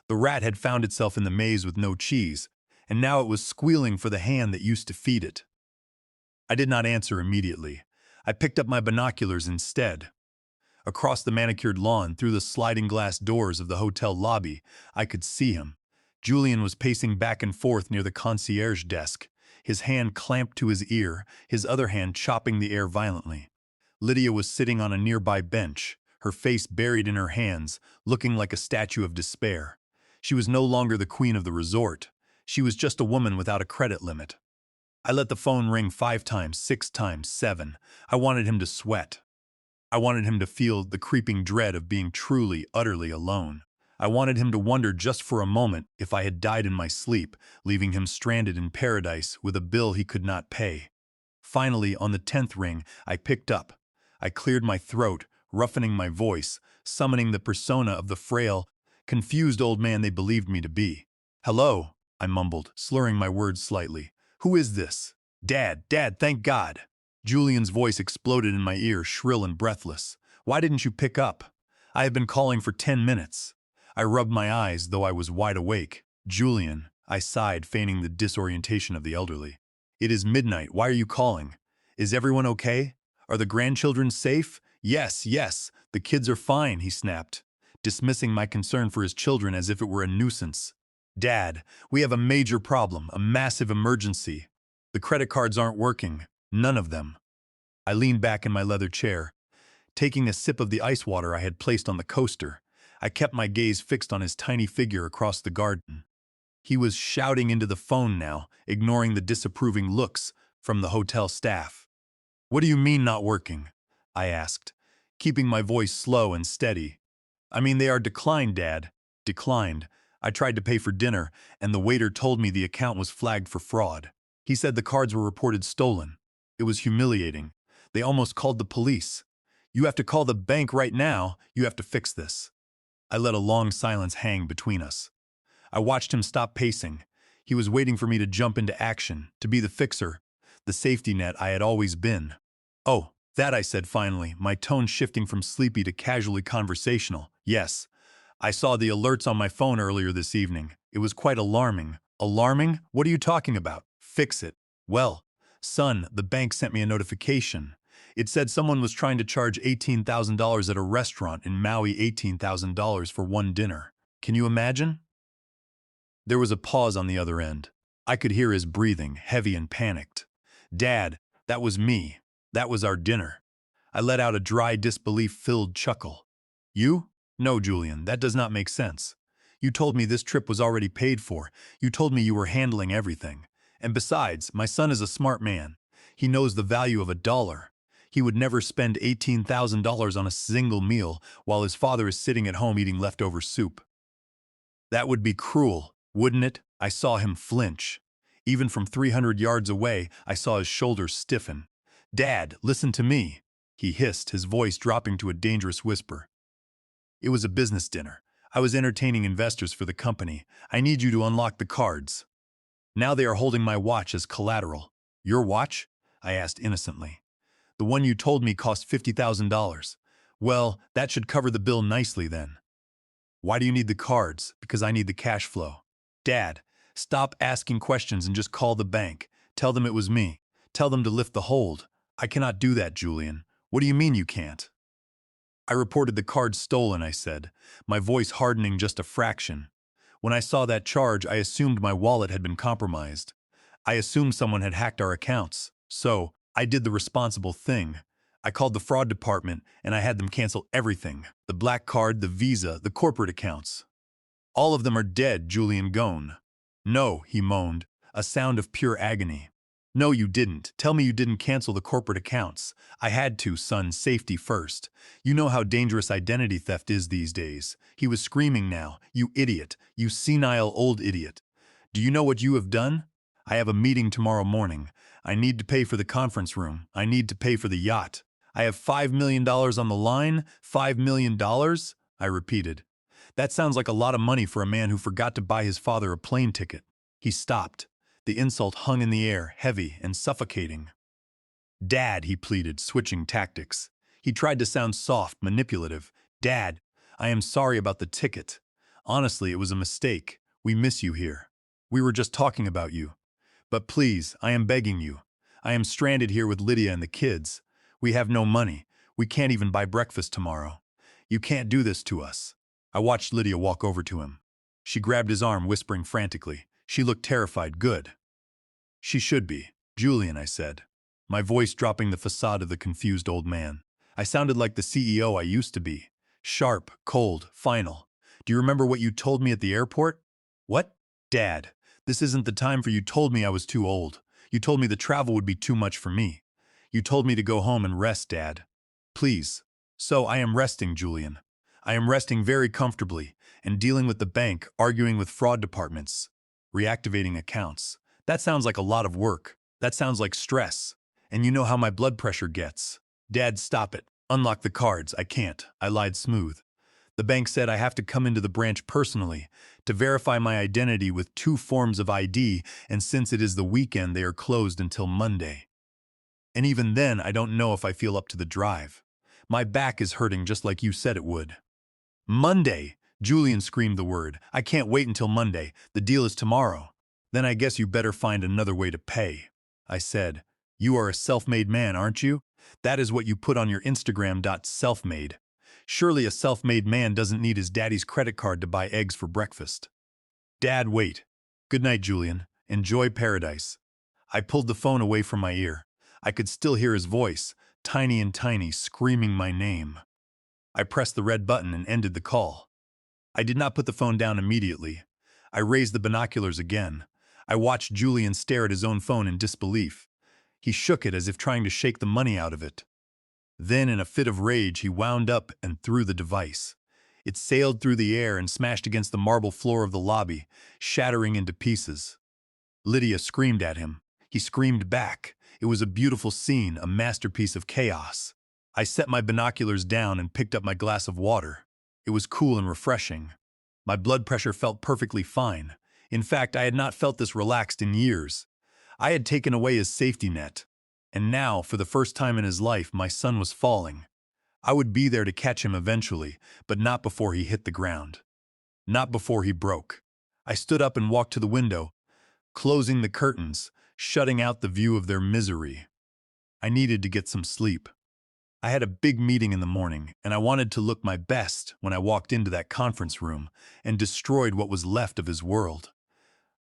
Speaker 1: The rat had found itself in the maze with no cheese, and now it was squealing for the hand that used to feed it. I did not answer immediately. I picked up my binoculars instead. Across the manicured lawn, through the sliding glass doors of the hotel lobby, I could see him. Julian was pacing back and forth near the concierge desk, his hand clamped to his ear, his other hand chopping the air violently. Lydia was sitting on a nearby bench, her face buried in her hands, looking like a statue of despair. She was no longer the queen of the resort. She was just a woman without a credit limit. I let the phone ring 5 times, 6 times, 7. I wanted him to sweat. I wanted him to feel the creeping dread of being truly, utterly alone. I wanted him to wonder just for a moment if I had died in my sleep, leaving him stranded in paradise with a bill he could not pay. Finally, on the 10th ring, I picked up. I cleared my throat, roughening my voice, summoning the persona of the frail, confused old man they believed me to be. "Hello," I mumbled, slurring my words slightly. "Who is this?" "Dad, Dad, thank God." Julian's voice exploded in my ear, shrill and breathless. "Why didn't you pick up? I have been calling for 10 minutes. I rubbed my eyes, though I was wide awake. "Julian," I sighed, feigning the disorientation of the elderly. "It is midnight. Why are you calling? Is everyone okay? Are the grandchildren safe?" "Yes, yes, the kids are fine," he snapped, dismissing my concern for his children as if it were a nuisance. "Dad, we have a major problem, a massive emergency. The credit cards aren't working. None of them." I leaned back in my leather chair, taking a sip of the ice water I had placed on the coaster. I kept my gaze fixed on his tiny figure across the garden. He was shouting into the phone now, ignoring the disapproving looks from the hotel staff. "What do you mean not working?" I asked, keeping my voice slow and steady. "I mean they are declined, Dad." "Declined. I tried to pay for dinner, and the waiter told me the account was flagged for fraud. He said the cards were reported stolen. It was humiliating. They almost called the police. You have to call the bank right now. You have to fix this." I let a long silence hang between us. I watched him stop pacing. He was waiting for me to jump into action, to be the fixer, the safety net I had always been. "Oh, that," I said finally, my tone shifting from sleepy to casually conversational. "Yes, I saw the alerts on my phone earlier this evening. It was quite alarming." "Alarming? What are you talking about?" "Fix it." "Well, son, the bank sent me a notification. It said someone was trying to charge $18,000 at a restaurant in Maui, $18,000 for one dinner. Can you imagine?" There was a pause on the other end. I could hear his breathing, heavy and panicked. "Dad, that was me. That was our dinner." I let out a dry, disbelief-filled chuckle. "You? No, Julian, that does not make sense. You told me this trip was already paid for. You told me you were handling everything. And besides, my son is a smart man. He knows the value of a dollar. He would never spend $18,000 on a single meal while his father is sitting at home eating leftover soup." "That would be cruel, wouldn't it?" I saw him flinch. Even from 300 yards away, I saw his shoulders stiffen. "Dad, listen to me," he hissed, his voice dropping to a dangerous whisper. "It was a business dinner. I was entertaining investors for the company. I need you to unlock the cards. Now they are holding my watch as collateral." "Your watch?" I asked innocently. "The one you told me cost $50,000. Well, that should cover the bill nicely then." "Why do you need the cards?" "Because I need the cash flow." "Dad, stop asking questions and just call the bank. Tell them it was me. Tell them to lift the hold." "I cannot do that, Julian." "What do you mean you can't?" "I reported the cards stolen," I said, my voice hardening just a fraction. "When I saw that charge, I assumed my wallet had been compromised. I assumed someone had hacked our accounts. So, I did the responsible thing. I called the fraud department and I had them cancel everything. The black card, the Visa, the corporate accounts. All of them are dead, Julian gone." "No," he moaned, a sound of pure agony. "No, you didn't. Tell me you didn't cancel the corporate accounts." "I had to, son, safety first. You know how dangerous identity theft is these days." He was screaming now. "You idiot. You senile old idiot. Do you know what you have done? I have a meeting tomorrow morning. I need to pay for the conference room. I need to pay for the yacht. I have $5 million on the line? $5 million? I repeated. That sounds like a lot of money for a man who forgot to buy his father a plane ticket. He stopped. The insult hung in the air, heavy and suffocating. Dad, he pleaded, switching tactics. He tried to sound soft, manipulative. Dad, I am sorry about the ticket. Honestly, it was a mistake. We miss you here. We were just talking about you. But please, I am begging you. I am stranded here with Lydia and the kids. We have no money. We can't even buy breakfast tomorrow. You can't do this to us. I watched Lydia walk over to him. She grabbed his arm, whispering frantically. She looked terrified. Good. She should be. Julian, I said, my voice dropping the facade of the confused old man. I sounded like the CEO I used to be. Sharp, cold, final. Do you remember what you told me at the airport? What? Dad, this isn't the time for you. Told me I was too old. You told me the travel would be too much for me. You told me to go home and rest, Dad. Please. So I am resting, Julian. I am resting very comfortably and dealing with the bank, arguing with fraud departments, reactivating accounts. That sounds like a lot of work. That sounds like stress. And you know how my blood pressure gets. Dad, stop it. Unlock the cards. I can't. I lied smooth. The bank said I have to come into the branch personally to verify my identity with 2 forms of ID, and since it is the weekend, they are closed until Monday. And even then, I don't know if I feel up to the drive. My back is hurting just like you said it would. Monday! Julian screamed the word. I can't wait until Monday. The deal is tomorrow. Then I guess you better find another way to pay. I said, you are a self-made man, aren't you? That is what you put on your Instagram. Self-made. Surely a self-made man doesn't need his daddy's credit card to buy eggs for breakfast. Dad, wait. Good night, Julian. Enjoy paradise. I pulled the phone away from my ear. I could still hear his voice, tiny and tiny, screaming my name. I pressed the red button and ended the call. I did not put the phone down immediately. I raised the binoculars again. I watched Julian stare at his own phone in disbelief. He shook it as if trying to shake the money out of it. Then, in a fit of rage, he wound up and threw the device. It sailed through the air and smashed against the marble floor of the lobby, shattering into pieces. Lydia screamed at him. He screamed back. It was a beautiful scene, a masterpiece of chaos. I set my binoculars down and picked up my glass of water. It was cool and refreshing. My blood pressure felt perfectly fine. In fact, I had not felt this relaxed in years. I had taken away his safety net. And now, for the first time in his life, my son was falling. I would be there to catch him eventually, but not before he hit the ground. Not before he broke. I stood up and walked to the window, closing the curtains, shutting out the view of their misery. I needed to get some sleep. I had a big meeting in the morning, and I wanted to look my best when I walked into that conference room and destroyed what was left of his world.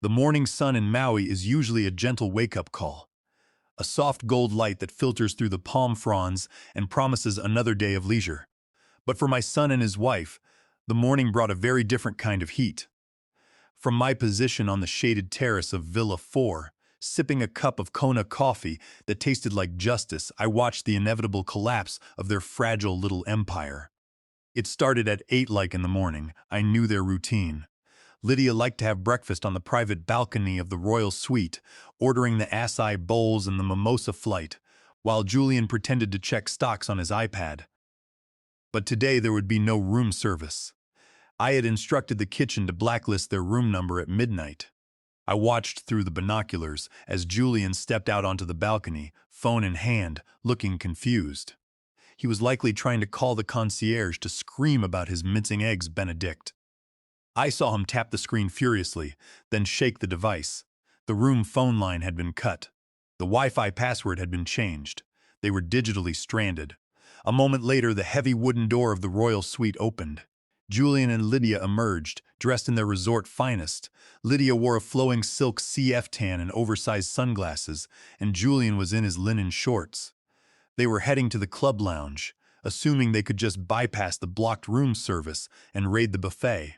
Speaker 1: The morning sun in Maui is usually a gentle wake-up call, a soft gold light that filters through the palm fronds and promises another day of leisure. But for my son and his wife, the morning brought a very different kind of heat. From my position on the shaded terrace of Villa 4, sipping a cup of Kona coffee that tasted like justice, I watched the inevitable collapse of their fragile little empire. It started at 8 like in the morning. I knew their routine. Lydia liked to have breakfast on the private balcony of the royal suite, ordering the acai bowls and the mimosa flight, while Julian pretended to check stocks on his iPad. But today there would be no room service. I had instructed the kitchen to blacklist their room number at midnight. I watched through the binoculars as Julian stepped out onto the balcony, phone in hand, looking confused. He was likely trying to call the concierge to scream about his mincing eggs Benedict. I saw him tap the screen furiously, then shake the device. The room phone line had been cut. The Wi-Fi password had been changed. They were digitally stranded. A moment later, the heavy wooden door of the royal suite opened. Julian and Lydia emerged, dressed in their resort finest. Lydia wore a flowing silk CF tan and oversized sunglasses, and Julian was in his linen shorts. They were heading to the club lounge, assuming they could just bypass the blocked room service and raid the buffet.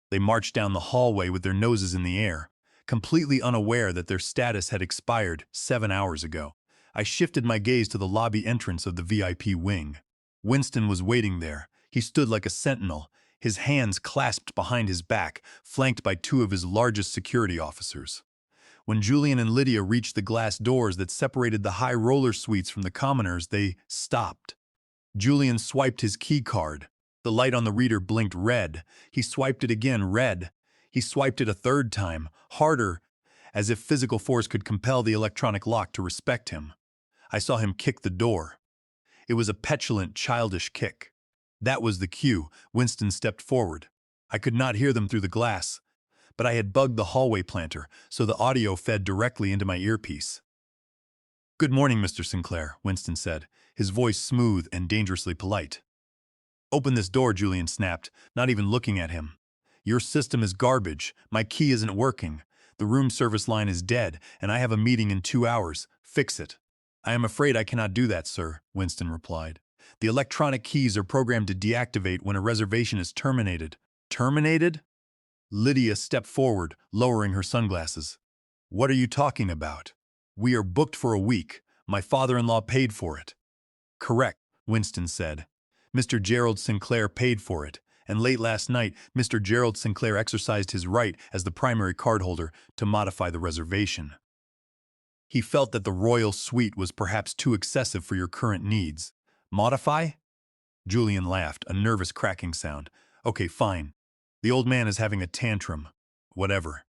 Speaker 1: They marched down the hallway with their noses in the air, completely unaware that their status had expired 7 hours ago. I shifted my gaze to the lobby entrance of the VIP wing. Winston was waiting there. He stood like a sentinel, his hands clasped behind his back, flanked by 2 of his largest security officers. When Julian and Lydia reached the glass doors that separated the high roller suites from the commoners, they stopped. Julian swiped his key card. The light on the reader blinked red. He swiped it again, red. He swiped it a third time, harder, as if physical force could compel the electronic lock to respect him. I saw him kick the door. It was a petulant, childish kick. That was the cue. Winston stepped forward. I could not hear them through the glass, but I had bugged the hallway planter, so the audio fed directly into my earpiece. "Good morning, Mr. Sinclair," Winston said, his voice smooth and dangerously polite. "Open this door," Julian snapped, not even looking at him. "Your system is garbage. My key isn't working. The room service line is dead, and I have a meeting in 2 hours. Fix it." "I am afraid I cannot do that, sir," Winston replied. "The electronic keys are programmed to deactivate when a reservation is terminated." "Terminated?" Lydia stepped forward, lowering her sunglasses. "What are you talking about? We are booked for a week. My father-in-law paid for it." "Correct," Winston said. "Mr. Gerald Sinclair paid for it, and late last night, Mr. Gerald Sinclair exercised his right as the primary cardholder to modify the reservation. He felt that the royal suite was perhaps too excessive for your current needs." "Modify?" Julian laughed, a nervous cracking sound. "Okay, fine. The old man is having a tantrum. Whatever.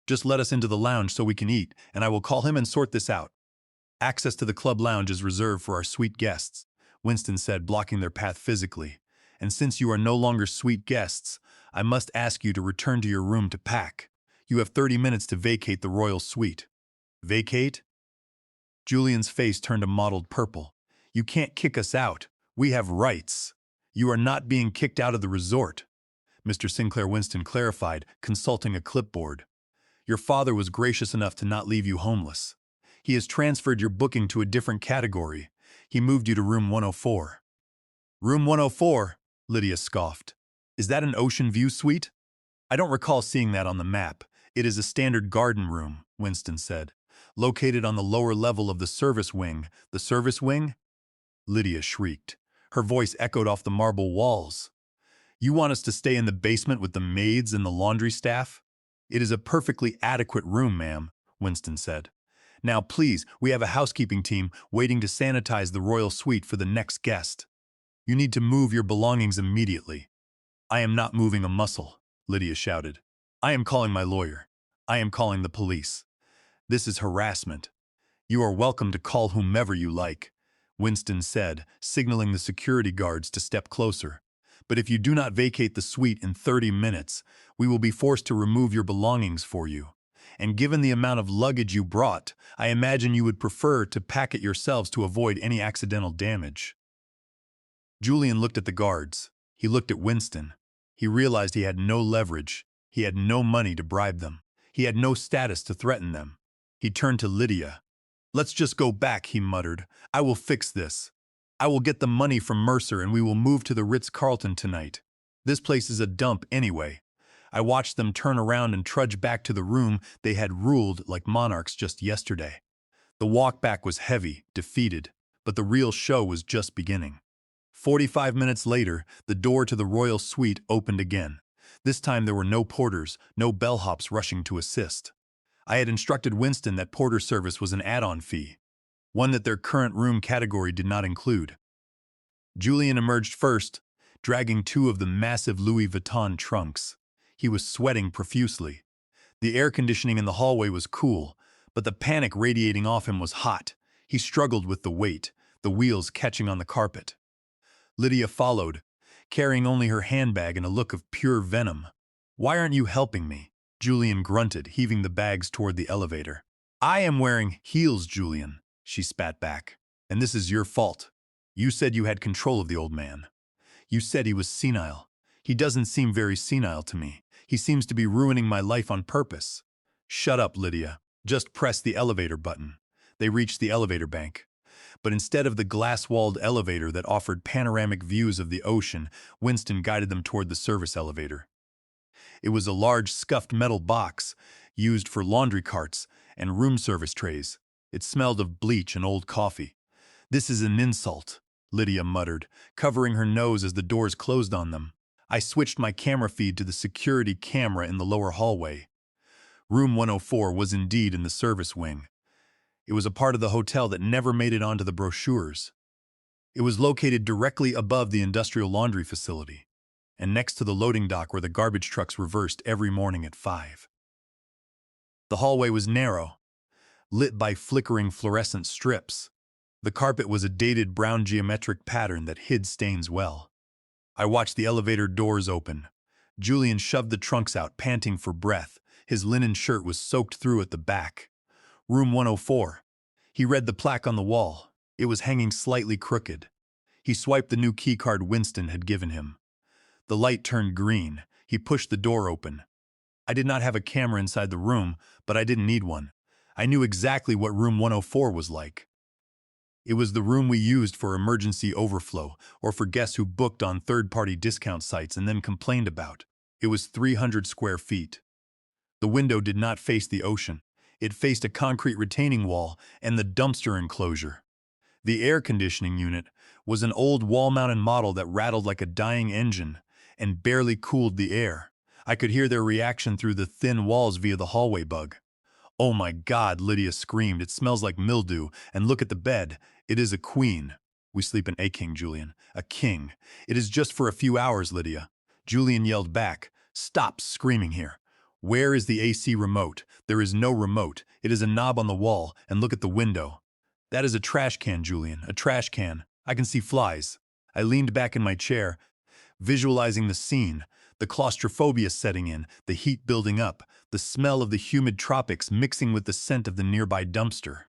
Speaker 1: Just let us into the lounge so we can eat, and I will call him and sort this out." "Access to the club lounge is reserved for our suite guests," Winston said, blocking their path physically. "And since you are no longer suite guests, I must ask you to return to your room to pack. You have 30 minutes to vacate the royal suite." "Vacate?" Julian's face turned a mottled purple. "You can't kick us out. We have rights. You are not being kicked out of the resort," Mr. Sinclair Winston clarified, consulting a clipboard. "Your father was gracious enough to not leave you homeless. He has transferred your booking to a different category. He moved you to room 104. "Room 104? Lydia scoffed. "Is that an ocean view suite?" "I don't recall seeing that on the map. It is a standard garden room," Winston said. "Located on the lower level of the service wing." "The service wing?" Lydia shrieked. Her voice echoed off the marble walls. "You want us to stay in the basement with the maids and the laundry staff?" "It is a perfectly adequate room, ma'am," Winston said. "Now, please, we have a housekeeping team waiting to sanitize the royal suite for the next guest. You need to move your belongings immediately." "I am not moving a muscle," Lydia shouted. "I am calling my lawyer. I am calling the police. This is harassment." "You are welcome to call whomever you like," Winston said, signaling the security guards to step closer. "But if you do not vacate the suite in 30 minutes, we will be forced to remove your belongings for you. And given the amount of luggage you brought, I imagine you would prefer to pack it yourselves to avoid any accidental damage." Julian looked at the guards. He looked at Winston. He realized he had no leverage. He had no money to bribe them. He had no status to threaten them. He turned to Lydia. "Let's just go back," he muttered. "I will fix this. I will get the money from Mercer and we will move to the Ritz-Carlton tonight. This place is a dump anyway." I watched them turn around and trudge back to the room they had ruled like monarchs just yesterday. The walk back was heavy, defeated, but the real show was just beginning. 45 minutes later, the door to the royal suite opened again. This time there were no porters, no bellhops rushing to assist. I had instructed Winston that porter service was an add-on fee, one that their current room category did not include. Julian emerged first, dragging 2 of the massive Louis Vuitton trunks. He was sweating profusely. The air conditioning in the hallway was cool, but the panic radiating off him was hot. He struggled with the weight, the wheels catching on the carpet. Lydia followed, carrying only her handbag and a look of pure venom. "Why aren't you helping me?" Julian grunted, heaving the bags toward the elevator. "I am wearing heels, Julian," she spat back. "And this is your fault. You said you had control of the old man. You said he was senile. He doesn't seem very senile to me. He seems to be ruining my life on purpose." "Shut up, Lydia. Just press the elevator button." They reached the elevator bank. But instead of the glass-walled elevator that offered panoramic views of the ocean, Winston guided them toward the service elevator. It was a large scuffed metal box, used for laundry carts and room service trays. It smelled of bleach and old coffee. "This is an insult," Lydia muttered, covering her nose as the doors closed on them. I switched my camera feed to the security camera in the lower hallway. Room 104 was indeed in the service wing. It was a part of the hotel that never made it onto the brochures. It was located directly above the industrial laundry facility, and next to the loading dock where the garbage trucks reversed every morning at 5. The hallway was narrow, lit by flickering fluorescent strips. The carpet was a dated brown geometric pattern that hid stains well. I watched the elevator doors open. Julian shoved the trunks out, panting for breath. His linen shirt was soaked through at the back. Room 104. He read the plaque on the wall. It was hanging slightly crooked. He swiped the new keycard Winston had given him. The light turned green. He pushed the door open. I did not have a camera inside the room, but I didn't need one. I knew exactly what room 104 was like. It was the room we used for emergency overflow or for guests who booked on third-party discount sites and then complained about. It was 300 square feet. The window did not face the ocean. It faced a concrete retaining wall and the dumpster enclosure. The air conditioning unit was an old wall-mounted model that rattled like a dying engine and barely cooled the air. I could hear their reaction through the thin walls via the hallway bug. "Oh my God," Lydia screamed. "It smells like mildew. And look at the bed. It is a queen." "We sleep in a king, Julian. A king." "It is just for a few hours, Lydia." Julian yelled back. "Stop screaming here. Where is the AC remote?" "There is no remote. It is a knob on the wall. And look at the window." "That is a trash can, Julian. A trash can. I can see flies." I leaned back in my chair, visualizing the scene. The claustrophobia setting in, the heat building up, the smell of the humid tropics mixing with the scent of the nearby dumpster.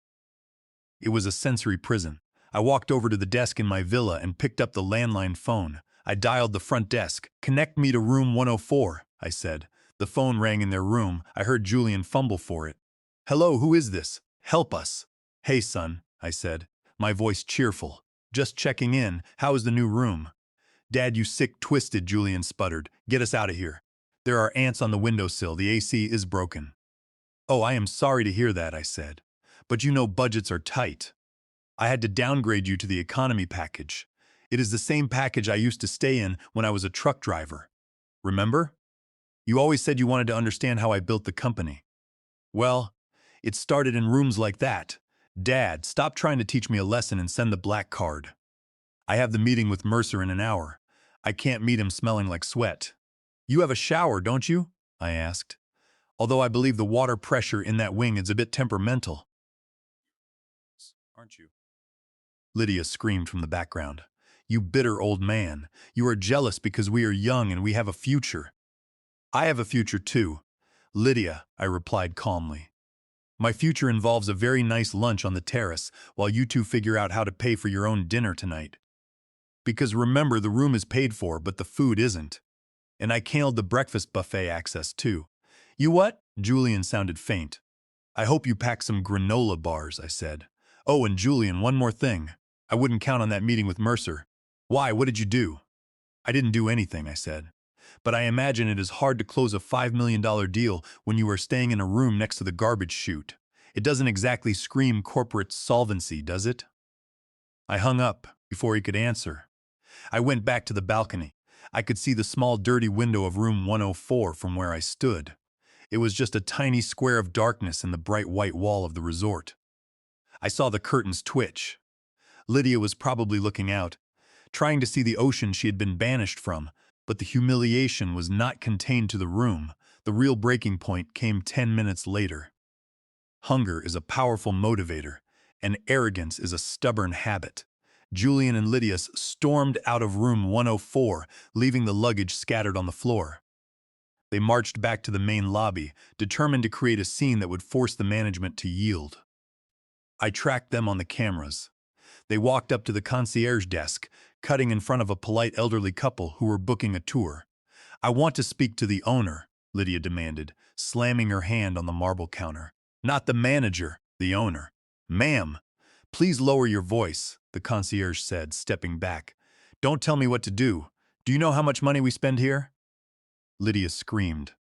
Speaker 1: It was a sensory prison. I walked over to the desk in my villa and picked up the landline phone. I dialed the front desk. "Connect me to room 104, I said. The phone rang in their room. I heard Julian fumble for it. "Hello, who is this? Help us." "Hey, son," I said, my voice cheerful. "Just checking in. How is the new room?" "Dad, you sick twisted," Julian sputtered. "Get us out of here. There are ants on the windowsill. The AC is broken." "Oh, I am sorry to hear that," I said. "But you know budgets are tight. I had to downgrade you to the economy package. It is the same package I used to stay in when I was a truck driver. Remember? You always said you wanted to understand how I built the company. Well, it started in rooms like that. Dad, stop trying to teach me a lesson and send the black card. I have the meeting with Mercer in an hour. I can't meet him smelling like sweat." "You have a shower, don't you?" I asked. "Although I believe the water pressure in that wing is a bit temperamental." "Aren't you?" Lydia screamed from the background. "You bitter old man. You are jealous because we are young and we have a future." "I have a future too, Lydia," I replied calmly. "My future involves a very nice lunch on the terrace while you two figure out how to pay for your own dinner tonight. Because remember, the room is paid for, but the food isn't. And I canceled the breakfast buffet access too." "You what?" Julian sounded faint. "I hope you pack some granola bars," I said. "Oh, and Julian, one more thing. I wouldn't count on that meeting with Mercer." "Why, what did you do?" "I didn't do anything," I said. "But I imagine it is hard to close a $5 million deal when you are staying in a room next to the garbage chute. It doesn't exactly scream corporate solvency, does it?" I hung up before he could answer. I went back to the balcony. I could see the small dirty window of room 104 from where I stood. It was just a tiny square of darkness in the bright white wall of the resort. I saw the curtains twitch. Lydia was probably looking out, trying to see the ocean she had been banished from, but the humiliation was not contained to the room. The real breaking point came 10 minutes later. Hunger is a powerful motivator, and arrogance is a stubborn habit. Julian and Lydia stormed out of room 104, leaving the luggage scattered on the floor. They marched back to the main lobby, determined to create a scene that would force the management to yield. I tracked them on the cameras. They walked up to the concierge desk, cutting in front of a polite elderly couple who were booking a tour. "I want to speak to the owner," Lydia demanded, slamming her hand on the marble counter. "Not the manager, the owner." "Ma'am, please lower your voice," the concierge said, stepping back. "Don't tell me what to do. Do you know how much money we spend here?" Lydia screamed.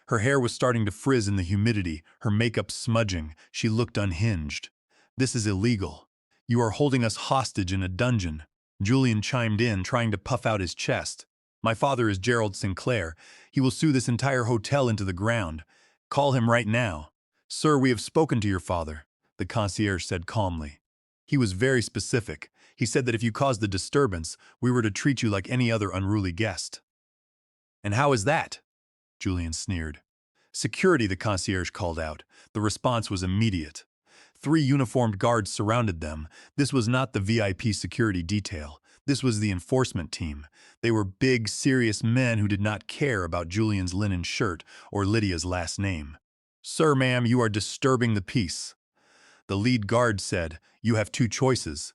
Speaker 1: Her hair was starting to frizz in the humidity, her makeup smudging. She looked unhinged. "This is illegal. You are holding us hostage in a dungeon." Julian chimed in, trying to puff out his chest. "My father is Gerald Sinclair. He will sue this entire hotel into the ground. Call him right now. Sir, we have spoken to your father, the concierge said calmly. He was very specific. He said that if you caused the disturbance, we were to treat you like any other unruly guest. And how is that? Julian sneered. Security, the concierge called out. The response was immediate. 3 uniformed guards surrounded them. This was not the VIP security detail. This was the enforcement team. They were big, serious men who did not care about Julian's linen shirt or Lydia's last name. Sir, ma'am, you are disturbing the peace. The lead guard said, you have 2 choices.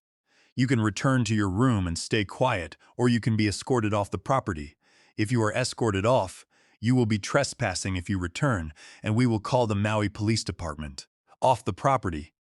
Speaker 1: You can return to your room and stay quiet, or you can be escorted off the property. If you are escorted off, you will be trespassing if you return, and we will call the Maui Police Department. Off the property.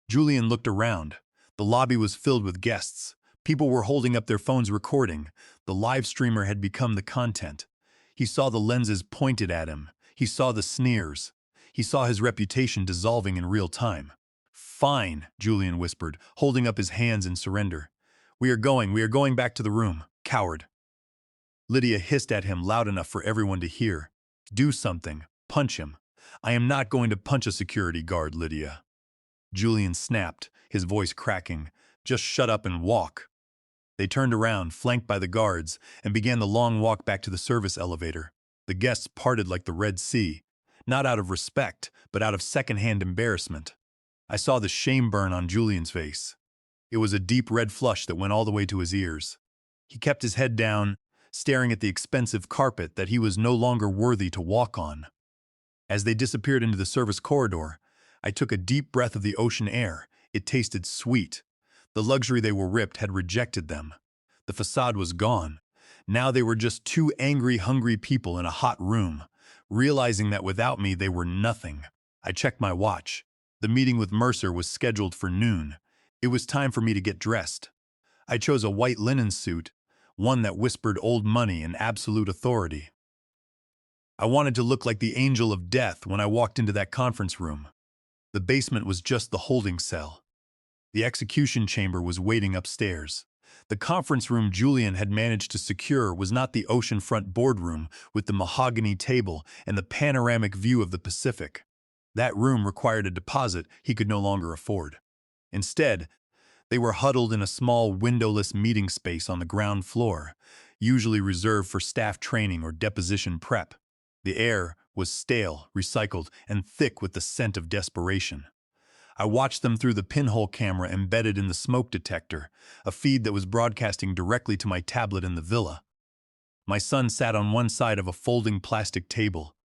Speaker 1: Julian looked around. The lobby was filled with guests. People were holding up their phones recording. The live streamer had become the content. He saw the lenses pointed at him. He saw the sneers. He saw his reputation dissolving in real time. Fine, Julian whispered, holding up his hands in surrender. We are going back to the room, coward. Lydia hissed at him loud enough for everyone to hear. Do something. Punch him. I am not going to punch a security guard, Lydia. Julian snapped, his voice cracking. Just shut up and walk. They turned around, flanked by the guards, and began the long walk back to the service elevator. The guests parted like the Red Sea, not out of respect, but out of second-hand embarrassment. I saw the shame burn on Julian's face. It was a deep red flush that went all the way to his ears. He kept his head down, staring at the expensive carpet that he was no longer worthy to walk on. As they disappeared into the service corridor, I took a deep breath of the ocean air. It tasted sweet. The luxury they were ripped had rejected them. The facade was gone. Now they were just 2 angry, hungry people in a hot room, realizing that without me they were nothing. I checked my watch. The meeting with Mercer was scheduled for noon. It was time for me to get dressed. I chose a white linen suit, one that whispered old money and absolute authority. I wanted to look like the angel of death when I walked into that conference room. The basement was just the holding cell. The execution chamber was waiting upstairs. The conference room Julian had managed to secure was not the oceanfront boardroom with the mahogany table and the panoramic view of the Pacific. That room required a deposit he could no longer afford. Instead, they were huddled in a small windowless meeting space on the ground floor, usually reserved for staff training or deposition prep. The air was stale, recycled, and thick with the scent of desperation. I watched them through the pinhole camera embedded in the smoke detector, a feed that was broadcasting directly to my tablet in the villa. My son sat on one side of a folding plastic table.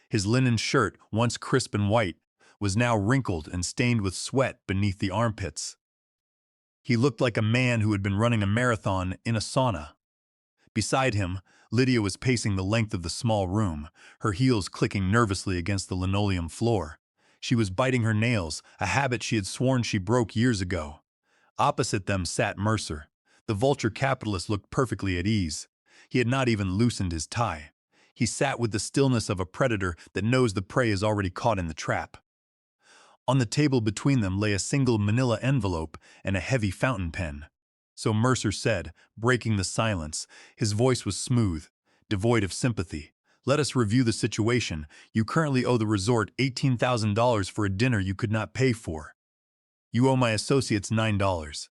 Speaker 1: His linen shirt, once crisp and white, was now wrinkled and stained with sweat beneath the armpits. He looked like a man who had been running a marathon in a sauna. Beside him, Lydia was pacing the length of the small room, her heels clicking nervously against the linoleum floor. She was biting her nails, a habit she had sworn she broke years ago. Opposite them sat Mercer. The vulture capitalist looked perfectly at ease. He had not even loosened his tie. He sat with the stillness of a predator that knows the prey is already caught in the trap. On the table between them lay a single manila envelope and a heavy fountain pen. So Mercer said, breaking the silence. His voice was smooth, devoid of sympathy. Let us review the situation. You currently owe the resort $18,000 for a dinner you could not pay for. You owe my associates $9.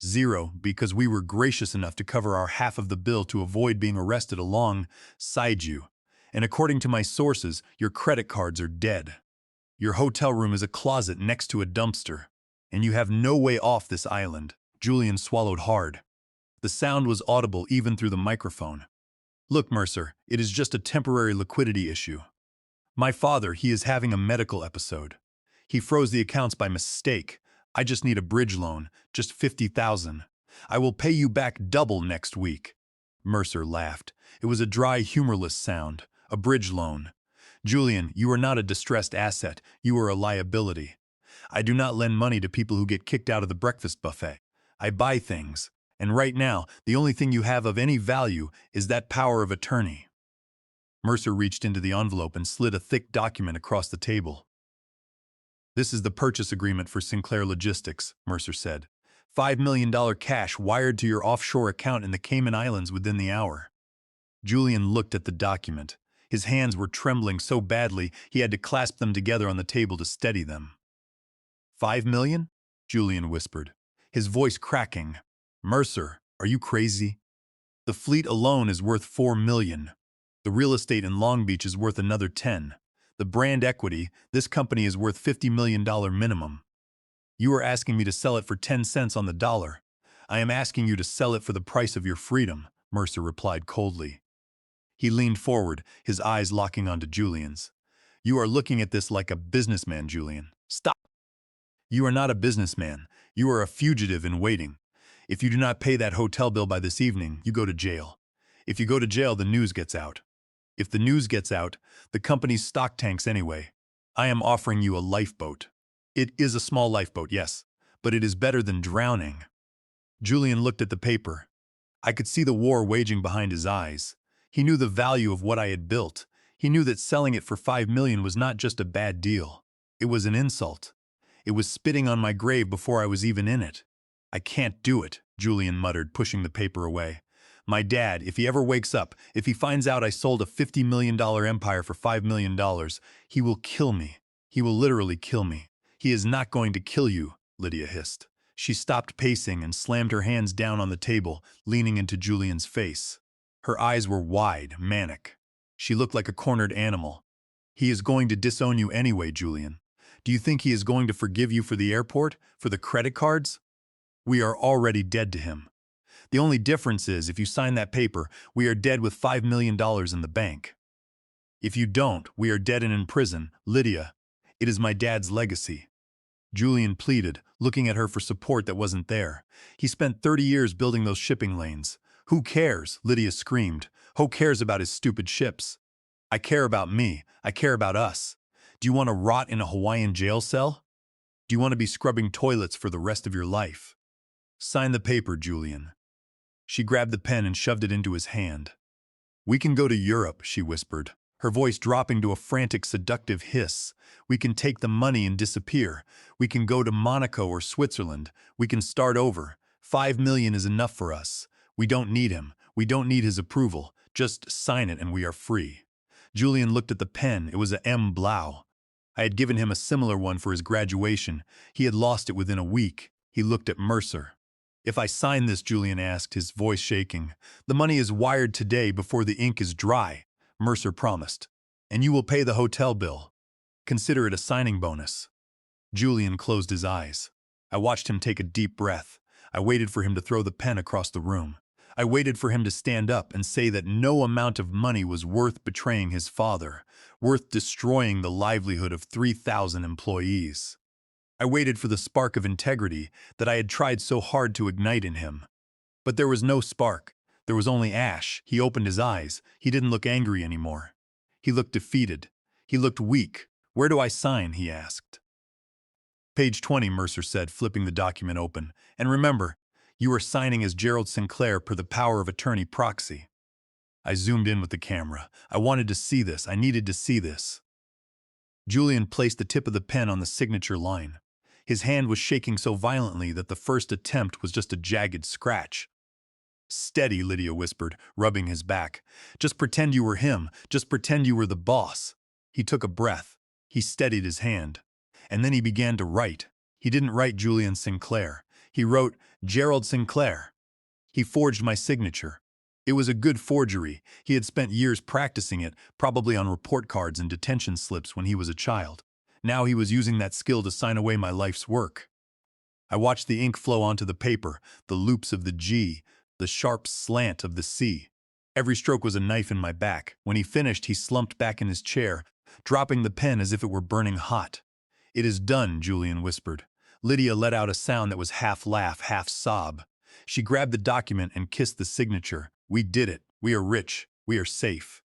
Speaker 1: Zero, because we were gracious enough to cover our half of the bill to avoid being arrested alongside you. And according to my sources, your credit cards are dead. Your hotel room is a closet next to a dumpster. And you have no way off this island. Julian swallowed hard. The sound was audible even through the microphone. Look, Mercer, it is just a temporary liquidity issue. My father, he is having a medical episode. He froze the accounts by mistake. I just need a bridge loan, just $50,000. I will pay you back double next week. Mercer laughed. It was a dry, humorless sound. A bridge loan. Julian, you are not a distressed asset. You are a liability. I do not lend money to people who get kicked out of the breakfast buffet. I buy things. And right now, the only thing you have of any value is that power of attorney. Mercer reached into the envelope and slid a thick document across the table. This is the purchase agreement for Sinclair Logistics, Mercer said. $5 million cash wired to your offshore account in the Cayman Islands within the hour. Julian looked at the document. His hands were trembling so badly he had to clasp them together on the table to steady them. 5 million? Julian whispered, his voice cracking. Mercer, are you crazy? The fleet alone is worth 4 million. The real estate in Long Beach is worth another 10. The brand equity, this company is worth $50 million minimum. You are asking me to sell it for 10 cents on the dollar. I am asking you to sell it for the price of your freedom, Mercer replied coldly. He leaned forward, his eyes locking onto Julian's. You are looking at this like a businessman, Julian. Stop. You are not a businessman. You are a fugitive in waiting. If you do not pay that hotel bill by this evening, you go to jail. If you go to jail, the news gets out. If the news gets out, the company's stock tanks anyway. I am offering you a lifeboat. It is a small lifeboat, yes, but it is better than drowning. Julian looked at the paper. I could see the war waging behind his eyes. He knew the value of what I had built. He knew that selling it for 5 million was not just a bad deal. It was an insult. It was spitting on my grave before I was even in it. I can't do it, Julian muttered, pushing the paper away. My dad, if he ever wakes up, if he finds out I sold a $50 million empire for $5 million, he will kill me. He will literally kill me. He is not going to kill you, Lydia hissed. She stopped pacing and slammed her hands down on the table, leaning into Julian's face. Her eyes were wide, manic. She looked like a cornered animal. He is going to disown you anyway, Julian. Do you think he is going to forgive you for the airport, for the credit cards? We are already dead to him. The only difference is, if you sign that paper, we are dead with $5 million in the bank. If you don't, we are dead and in prison. Lydia, it is my dad's legacy. Julian pleaded, looking at her for support that wasn't there. He spent 30 years building those shipping lanes. Who cares? Lydia screamed. Who cares about his stupid ships? I care about me. I care about us. Do you want to rot in a Hawaiian jail cell? Do you want to be scrubbing toilets for the rest of your life? Sign the paper, Julian. She grabbed the pen and shoved it into his hand. We can go to Europe, she whispered, her voice dropping to a frantic, seductive hiss. We can take the money and disappear. We can go to Monaco or Switzerland. We can start over. 5 million is enough for us. We don't need him. We don't need his approval. Just sign it and we are free. Julian looked at the pen. It was a M. Blau. I had given him a similar one for his graduation. He had lost it within a week. He looked at Mercer. If I sign this, Julian asked, his voice shaking. The money is wired today before the ink is dry, Mercer promised. And you will pay the hotel bill. Consider it a signing bonus. Julian closed his eyes. I watched him take a deep breath. I waited for him to throw the pen across the room. I waited for him to stand up and say that no amount of money was worth betraying his father, worth destroying the livelihood of 3,000 employees. I waited for the spark of integrity that I had tried so hard to ignite in him. But there was no spark. There was only ash. He opened his eyes. He didn't look angry anymore. He looked defeated. He looked weak. Where do I sign? He asked. Page 20, Mercer said, flipping the document open. And remember, you are signing as Gerald Sinclair per the power of attorney proxy. I zoomed in with the camera. I wanted to see this. I needed to see this. Julian placed the tip of the pen on the signature line. His hand was shaking so violently that the first attempt was just a jagged scratch. Steady, Lydia whispered, rubbing his back. Just pretend you were him. Just pretend you were the boss. He took a breath. He steadied his hand. And then he began to write. He didn't write Julian Sinclair. He wrote Gerald Sinclair. He forged my signature. It was a good forgery. He had spent years practicing it, probably on report cards and detention slips when he was a child. Now he was using that skill to sign away my life's work. I watched the ink flow onto the paper, the loops of the G, the sharp slant of the C. Every stroke was a knife in my back. When he finished, he slumped back in his chair, dropping the pen as if it were burning hot. It is done, Julian whispered. Lydia let out a sound that was half laugh, half sob. She grabbed the document and kissed the signature. We did it. We are rich. We are safe.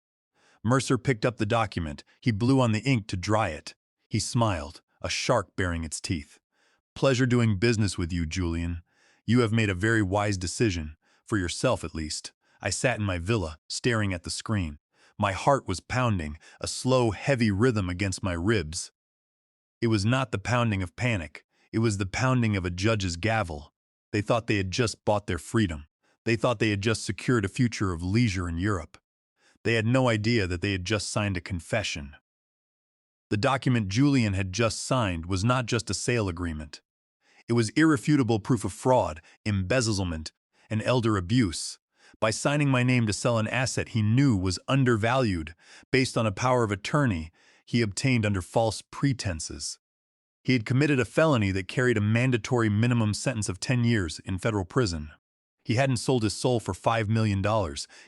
Speaker 1: Mercer picked up the document. He blew on the ink to dry it. He smiled, a shark baring its teeth. Pleasure doing business with you, Julian. You have made a very wise decision, for yourself at least. I sat in my villa, staring at the screen. My heart was pounding, a slow, heavy rhythm against my ribs. It was not the pounding of panic. It was the pounding of a judge's gavel. They thought they had just bought their freedom. They thought they had just secured a future of leisure in Europe. They had no idea that they had just signed a confession. The document Julian had just signed was not just a sale agreement. It was irrefutable proof of fraud, embezzlement, and elder abuse. By signing my name to sell an asset he knew was undervalued, based on a power of attorney he obtained under false pretenses. He had committed a felony that carried a mandatory minimum sentence of 10 years in federal prison. He hadn't sold his soul for $5 million.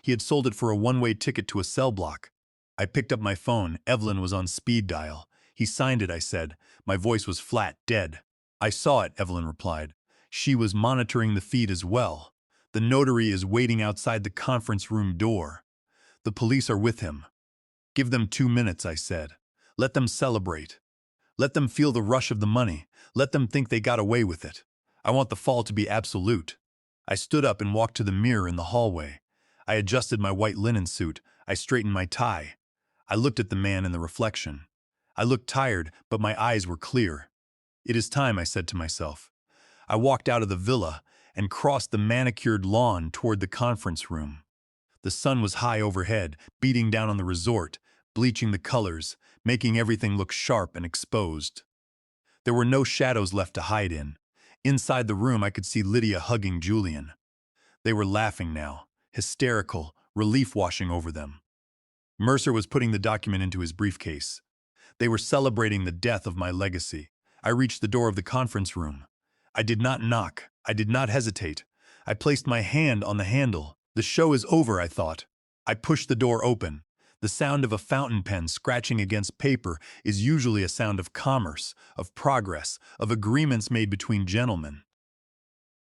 Speaker 1: He had sold it for a one-way ticket to a cell block. I picked up my phone. Evelyn was on speed dial. "He signed it," I said. My voice was flat, dead. "I saw it," Evelyn replied. She was monitoring the feed as well. "The notary is waiting outside the conference room door. The police are with him." "Give them 2 minutes," I said. "Let them celebrate. Let them feel the rush of the money. Let them think they got away with it. I want the fall to be absolute." I stood up and walked to the mirror in the hallway. I adjusted my white linen suit. I straightened my tie. I looked at the man in the reflection. I looked tired, but my eyes were clear. "It is time," I said to myself. I walked out of the villa and crossed the manicured lawn toward the conference room. The sun was high overhead, beating down on the resort, bleaching the colors, making everything look sharp and exposed. There were no shadows left to hide in. Inside the room I could see Lydia hugging Julian. They were laughing now, hysterical, relief washing over them. Mercer was putting the document into his briefcase. They were celebrating the death of my legacy. I reached the door of the conference room. I did not knock. I did not hesitate. I placed my hand on the handle. The show is over, I thought. I pushed the door open. The sound of a fountain pen scratching against paper is usually a sound of commerce, of progress, of agreements made between gentlemen.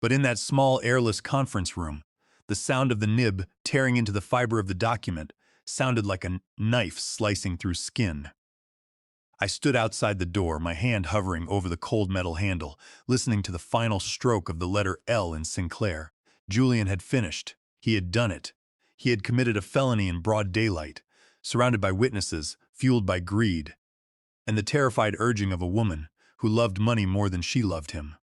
Speaker 1: But in that small, airless conference room, the sound of the nib tearing into the fiber of the document sounded like a knife slicing through skin. I stood outside the door, my hand hovering over the cold metal handle, listening to the final stroke of the letter L in Sinclair. Julian had finished. He had done it. He had committed a felony in broad daylight, surrounded by witnesses, fueled by greed, and the terrified urging of a woman who loved money more than she loved him.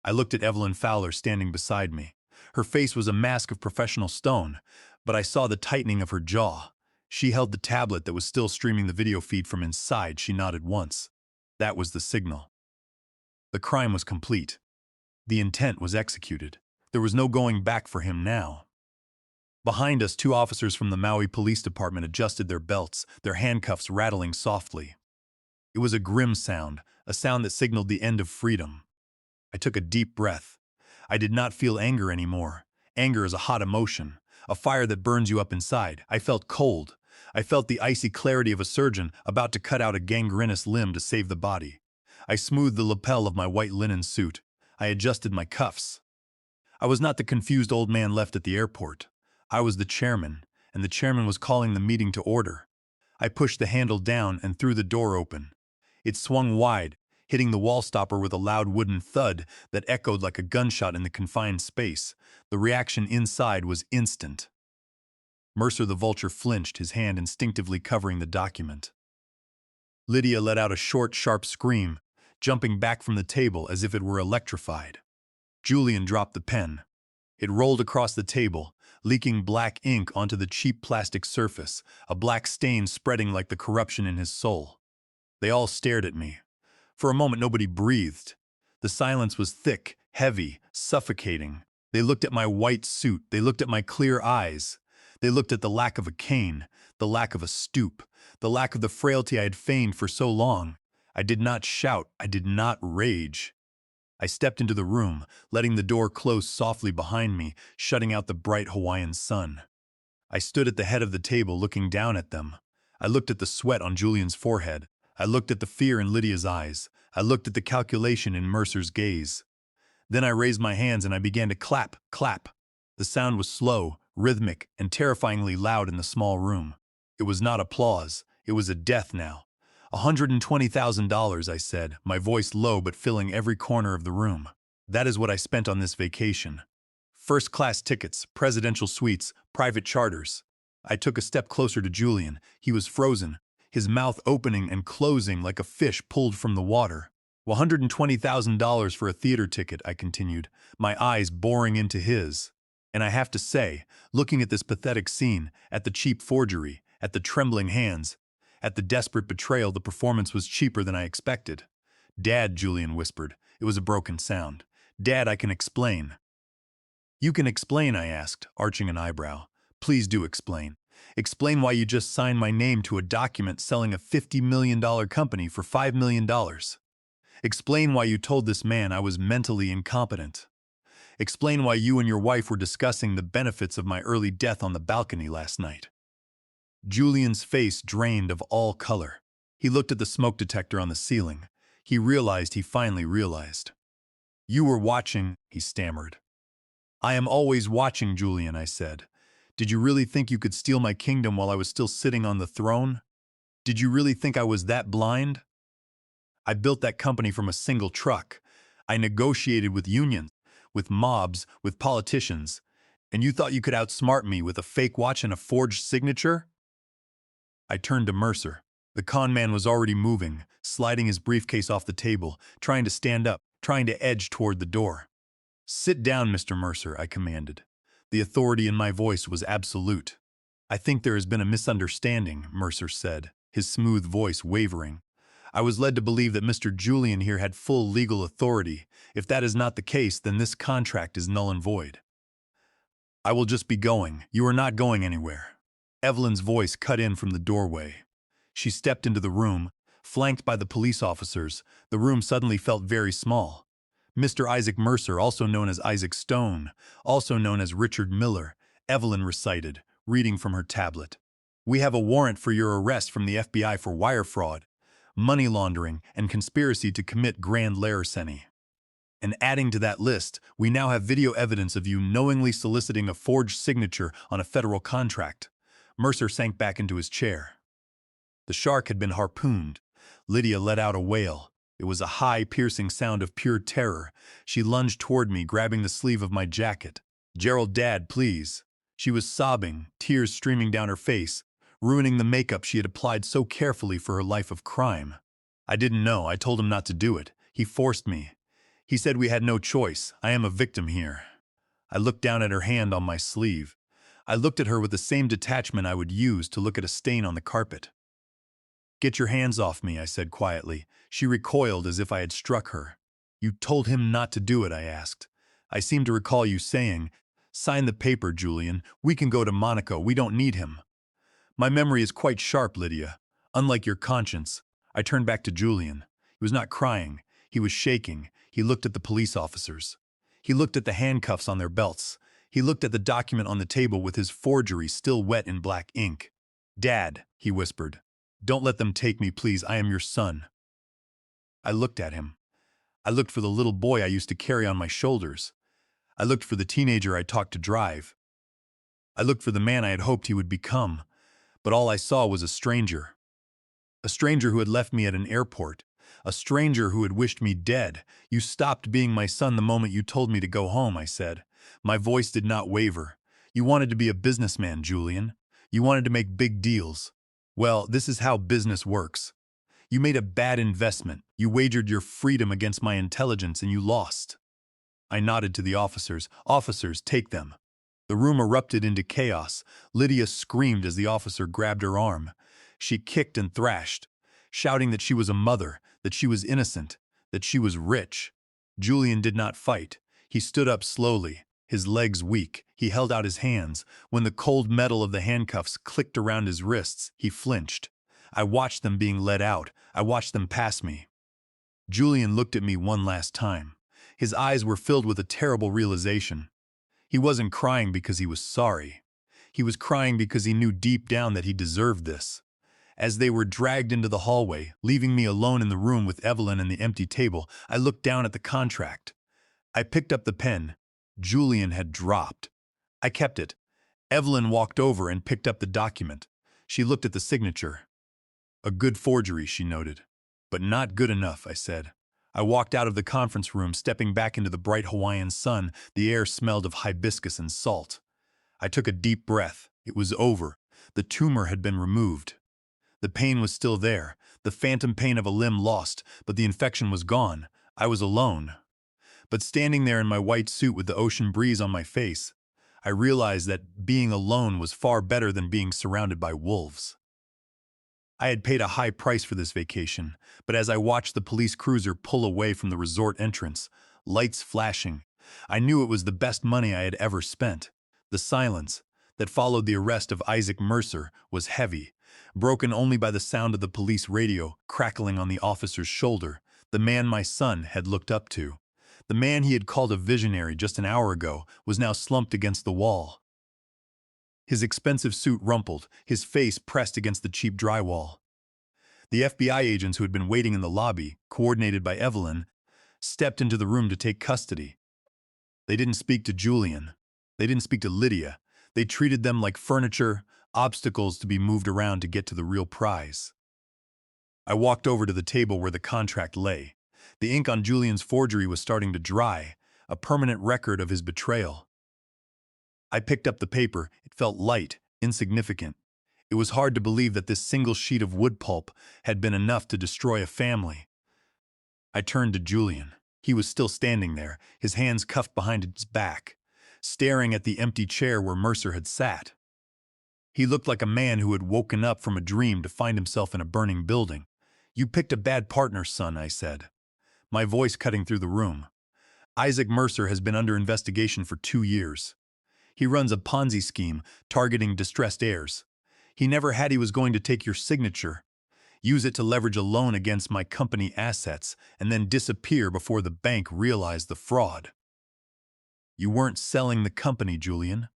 Speaker 1: I looked at Evelyn Fowler standing beside me. Her face was a mask of professional stone, but I saw the tightening of her jaw. She held the tablet that was still streaming the video feed from inside. She nodded once. That was the signal. The crime was complete. The intent was executed. There was no going back for him now. Behind us, 2 officers from the Maui Police Department adjusted their belts, their handcuffs rattling softly. It was a grim sound, a sound that signaled the end of freedom. I took a deep breath. I did not feel anger anymore. Anger is a hot emotion, a fire that burns you up inside. I felt cold. I felt the icy clarity of a surgeon about to cut out a gangrenous limb to save the body. I smoothed the lapel of my white linen suit. I adjusted my cuffs. I was not the confused old man left at the airport. I was the chairman, and the chairman was calling the meeting to order. I pushed the handle down and threw the door open. It swung wide, hitting the wall stopper with a loud wooden thud that echoed like a gunshot in the confined space. The reaction inside was instant. Mercer the Vulture flinched, his hand instinctively covering the document. Lydia let out a short, sharp scream, jumping back from the table as if it were electrified. Julian dropped the pen. It rolled across the table, leaking black ink onto the cheap plastic surface, a black stain spreading like the corruption in his soul. They all stared at me. For a moment nobody breathed. The silence was thick, heavy, suffocating. They looked at my white suit. They looked at my clear eyes. They looked at the lack of a cane, the lack of a stoop, the lack of the frailty I had feigned for so long. I did not shout. I did not rage. I stepped into the room, letting the door close softly behind me, shutting out the bright Hawaiian sun. I stood at the head of the table looking down at them. I looked at the sweat on Julian's forehead. I looked at the fear in Lydia's eyes. I looked at the calculation in Mercer's gaze. Then I raised my hands and I began to clap, clap. The sound was slow, rhythmic, and terrifyingly loud in the small room. It was not applause. It was a death knell. $120,000, I said, my voice low but filling every corner of the room. That is what I spent on this vacation. First-class tickets, presidential suites, private charters. I took a step closer to Julian. He was frozen, his mouth opening and closing like a fish pulled from the water. $120,000 for a theater ticket, I continued, my eyes boring into his. And I have to say, looking at this pathetic scene, at the cheap forgery, at the trembling hands, at the desperate betrayal, the performance was cheaper than I expected. Dad, Julian whispered. It was a broken sound. Dad, I can explain. You can explain, I asked, arching an eyebrow. Please do explain. Explain why you just signed my name to a document selling a $50 million company for $5 million. Explain why you told this man I was mentally incompetent. Explain why you and your wife were discussing the benefits of my early death on the balcony last night. Julian's face drained of all color. He looked at the smoke detector on the ceiling. He finally realized. You were watching, he stammered. I am always watching, Julian, I said. Did you really think you could steal my kingdom while I was still sitting on the throne? Did you really think I was that blind? I built that company from a single truck. I negotiated with unions, with mobs, with politicians. And you thought you could outsmart me with a fake watch and a forged signature? I turned to Mercer. The con man was already moving, sliding his briefcase off the table, trying to stand up, trying to edge toward the door. Sit down, Mr. Mercer, I commanded. The authority in my voice was absolute. I think there has been a misunderstanding, Mercer said, his smooth voice wavering. I was led to believe that Mr. Julian here had full legal authority. If that is not the case, then this contract is null and void. I will just be going. You are not going anywhere. Evelyn's voice cut in from the doorway. She stepped into the room. Flanked by the police officers, the room suddenly felt very small. Mr. Isaac Mercer, also known as Isaac Stone, also known as Richard Miller, Evelyn recited, reading from her tablet. We have a warrant for your arrest from the FBI for wire fraud, money laundering, and conspiracy to commit grand larceny. And adding to that list, we now have video evidence of you knowingly soliciting a forged signature on a federal contract. Mercer sank back into his chair. The shark had been harpooned. Lydia let out a wail. It was a high, piercing sound of pure terror. She lunged toward me, grabbing the sleeve of my jacket. Gerald, Dad, please. She was sobbing, tears streaming down her face, ruining the makeup she had applied so carefully for her life of crime. I didn't know. I told him not to do it. He forced me. He said we had no choice. I am a victim here. I looked down at her hand on my sleeve. I looked at her with the same detachment I would use to look at a stain on the carpet. Get your hands off me, I said quietly. She recoiled as if I had struck her. You told him not to do it, I asked. I seem to recall you saying, sign the paper, Julian. We can go to Monaco. We don't need him. My memory is quite sharp, Lydia. Unlike your conscience. I turned back to Julian. He was not crying. He was shaking. He looked at the police officers. He looked at the handcuffs on their belts. He looked at the document on the table with his forgery still wet in black ink. Dad, he whispered. Don't let them take me, please. I am your son. I looked at him. I looked for the little boy I used to carry on my shoulders. I looked for the teenager I taught to drive. I looked for the man I had hoped he would become. But all I saw was a stranger. A stranger who had left me at an airport. A stranger who had wished me dead. You stopped being my son the moment you told me to go home, I said. My voice did not waver. You wanted to be a businessman, Julian. You wanted to make big deals. Well, this is how business works. You made a bad investment. You wagered your freedom against my intelligence and you lost. I nodded to the officers. Officers, take them. The room erupted into chaos. Lydia screamed as the officer grabbed her arm. She kicked and thrashed, shouting that she was a mother, that she was innocent, that she was rich. Julian did not fight. He stood up slowly, his legs weak. He held out his hands. When the cold metal of the handcuffs clicked around his wrists, he flinched. I watched them being led out. I watched them pass me. Julian looked at me one last time. His eyes were filled with a terrible realization. He wasn't crying because he was sorry. He was crying because he knew deep down that he deserved this. As they were dragged into the hallway, leaving me alone in the room with Evelyn and the empty table, I looked down at the contract. I picked up the pen. Julian had dropped. I kept it. Evelyn walked over and picked up the document. She looked at the signature. A good forgery, she noted. But not good enough, I said. I walked out of the conference room, stepping back into the bright Hawaiian sun. The air smelled of hibiscus and salt. I took a deep breath. It was over. The tumor had been removed. The pain was still there, the phantom pain of a limb lost, but the infection was gone. I was alone. But standing there in my white suit with the ocean breeze on my face, I realized that being alone was far better than being surrounded by wolves. I had paid a high price for this vacation, but as I watched the police cruiser pull away from the resort entrance, lights flashing, I knew it was the best money I had ever spent. The silence that followed the arrest of Isaac Mercer was heavy, broken only by the sound of the police radio crackling on the officer's shoulder, the man my son had looked up to. The man he had called a visionary just an hour ago was now slumped against the wall. His expensive suit rumpled, his face pressed against the cheap drywall. The FBI agents who had been waiting in the lobby, coordinated by Evelyn, stepped into the room to take custody. They didn't speak to Julian. They didn't speak to Lydia. They treated them like furniture, obstacles to be moved around to get to the real prize. I walked over to the table where the contract lay. The ink on Julian's forgery was starting to dry, a permanent record of his betrayal. I picked up the paper. It felt light, insignificant. It was hard to believe that this single sheet of wood pulp had been enough to destroy a family. I turned to Julian. He was still standing there, his hands cuffed behind his back, staring at the empty chair where Mercer had sat. He looked like a man who had woken up from a dream to find himself in a burning building. "You picked a bad partner, son," I said, my voice cutting through the room. "Isaac Mercer has been under investigation for 2 years. He runs a Ponzi scheme targeting distressed heirs. He never had. He was going to take your signature, use it to leverage a loan against my company assets, and then disappear before the bank realized the fraud. You weren't selling the company, Julian.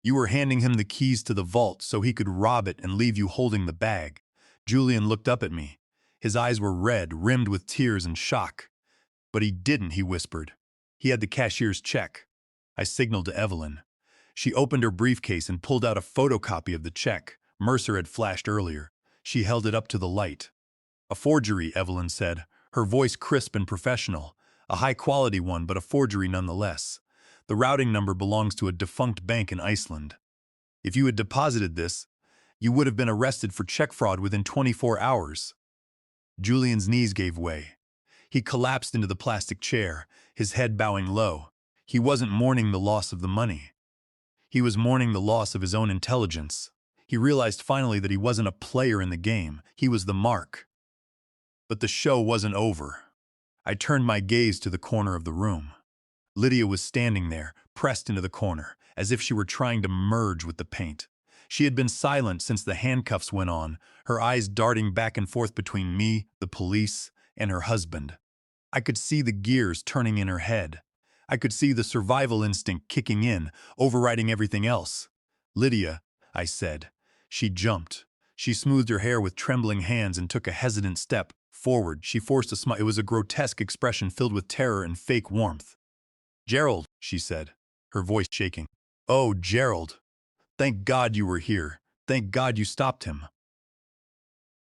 Speaker 1: You were handing him the keys to the vault so he could rob it and leave you holding the bag." Julian looked up at me. His eyes were red, rimmed with tears and shock. "But he didn't," he whispered. "He had the cashier's check." I signaled to Evelyn. She opened her briefcase and pulled out a photocopy of the check Mercer had flashed earlier. She held it up to the light. "A forgery," Evelyn said, her voice crisp and professional. "A high-quality one, but a forgery nonetheless. The routing number belongs to a defunct bank in Iceland. If you had deposited this, you would have been arrested for check fraud within 24 hours. Julian's knees gave way. He collapsed into the plastic chair, his head bowing low. He wasn't mourning the loss of the money. He was mourning the loss of his own intelligence. He realized finally that he wasn't a player in the game. He was the mark. But the show wasn't over. I turned my gaze to the corner of the room. Lydia was standing there, pressed into the corner, as if she were trying to merge with the paint. She had been silent since the handcuffs went on, her eyes darting back and forth between me, the police, and her husband. I could see the gears turning in her head. I could see the survival instinct kicking in, overriding everything else. "Lydia," I said. She jumped. She smoothed her hair with trembling hands and took a hesitant step forward. She forced a smile. It was a grotesque expression filled with terror and fake warmth. "Gerald," she said, her voice shaking. "Oh, Gerald. Thank God you were here. Thank God you stopped him."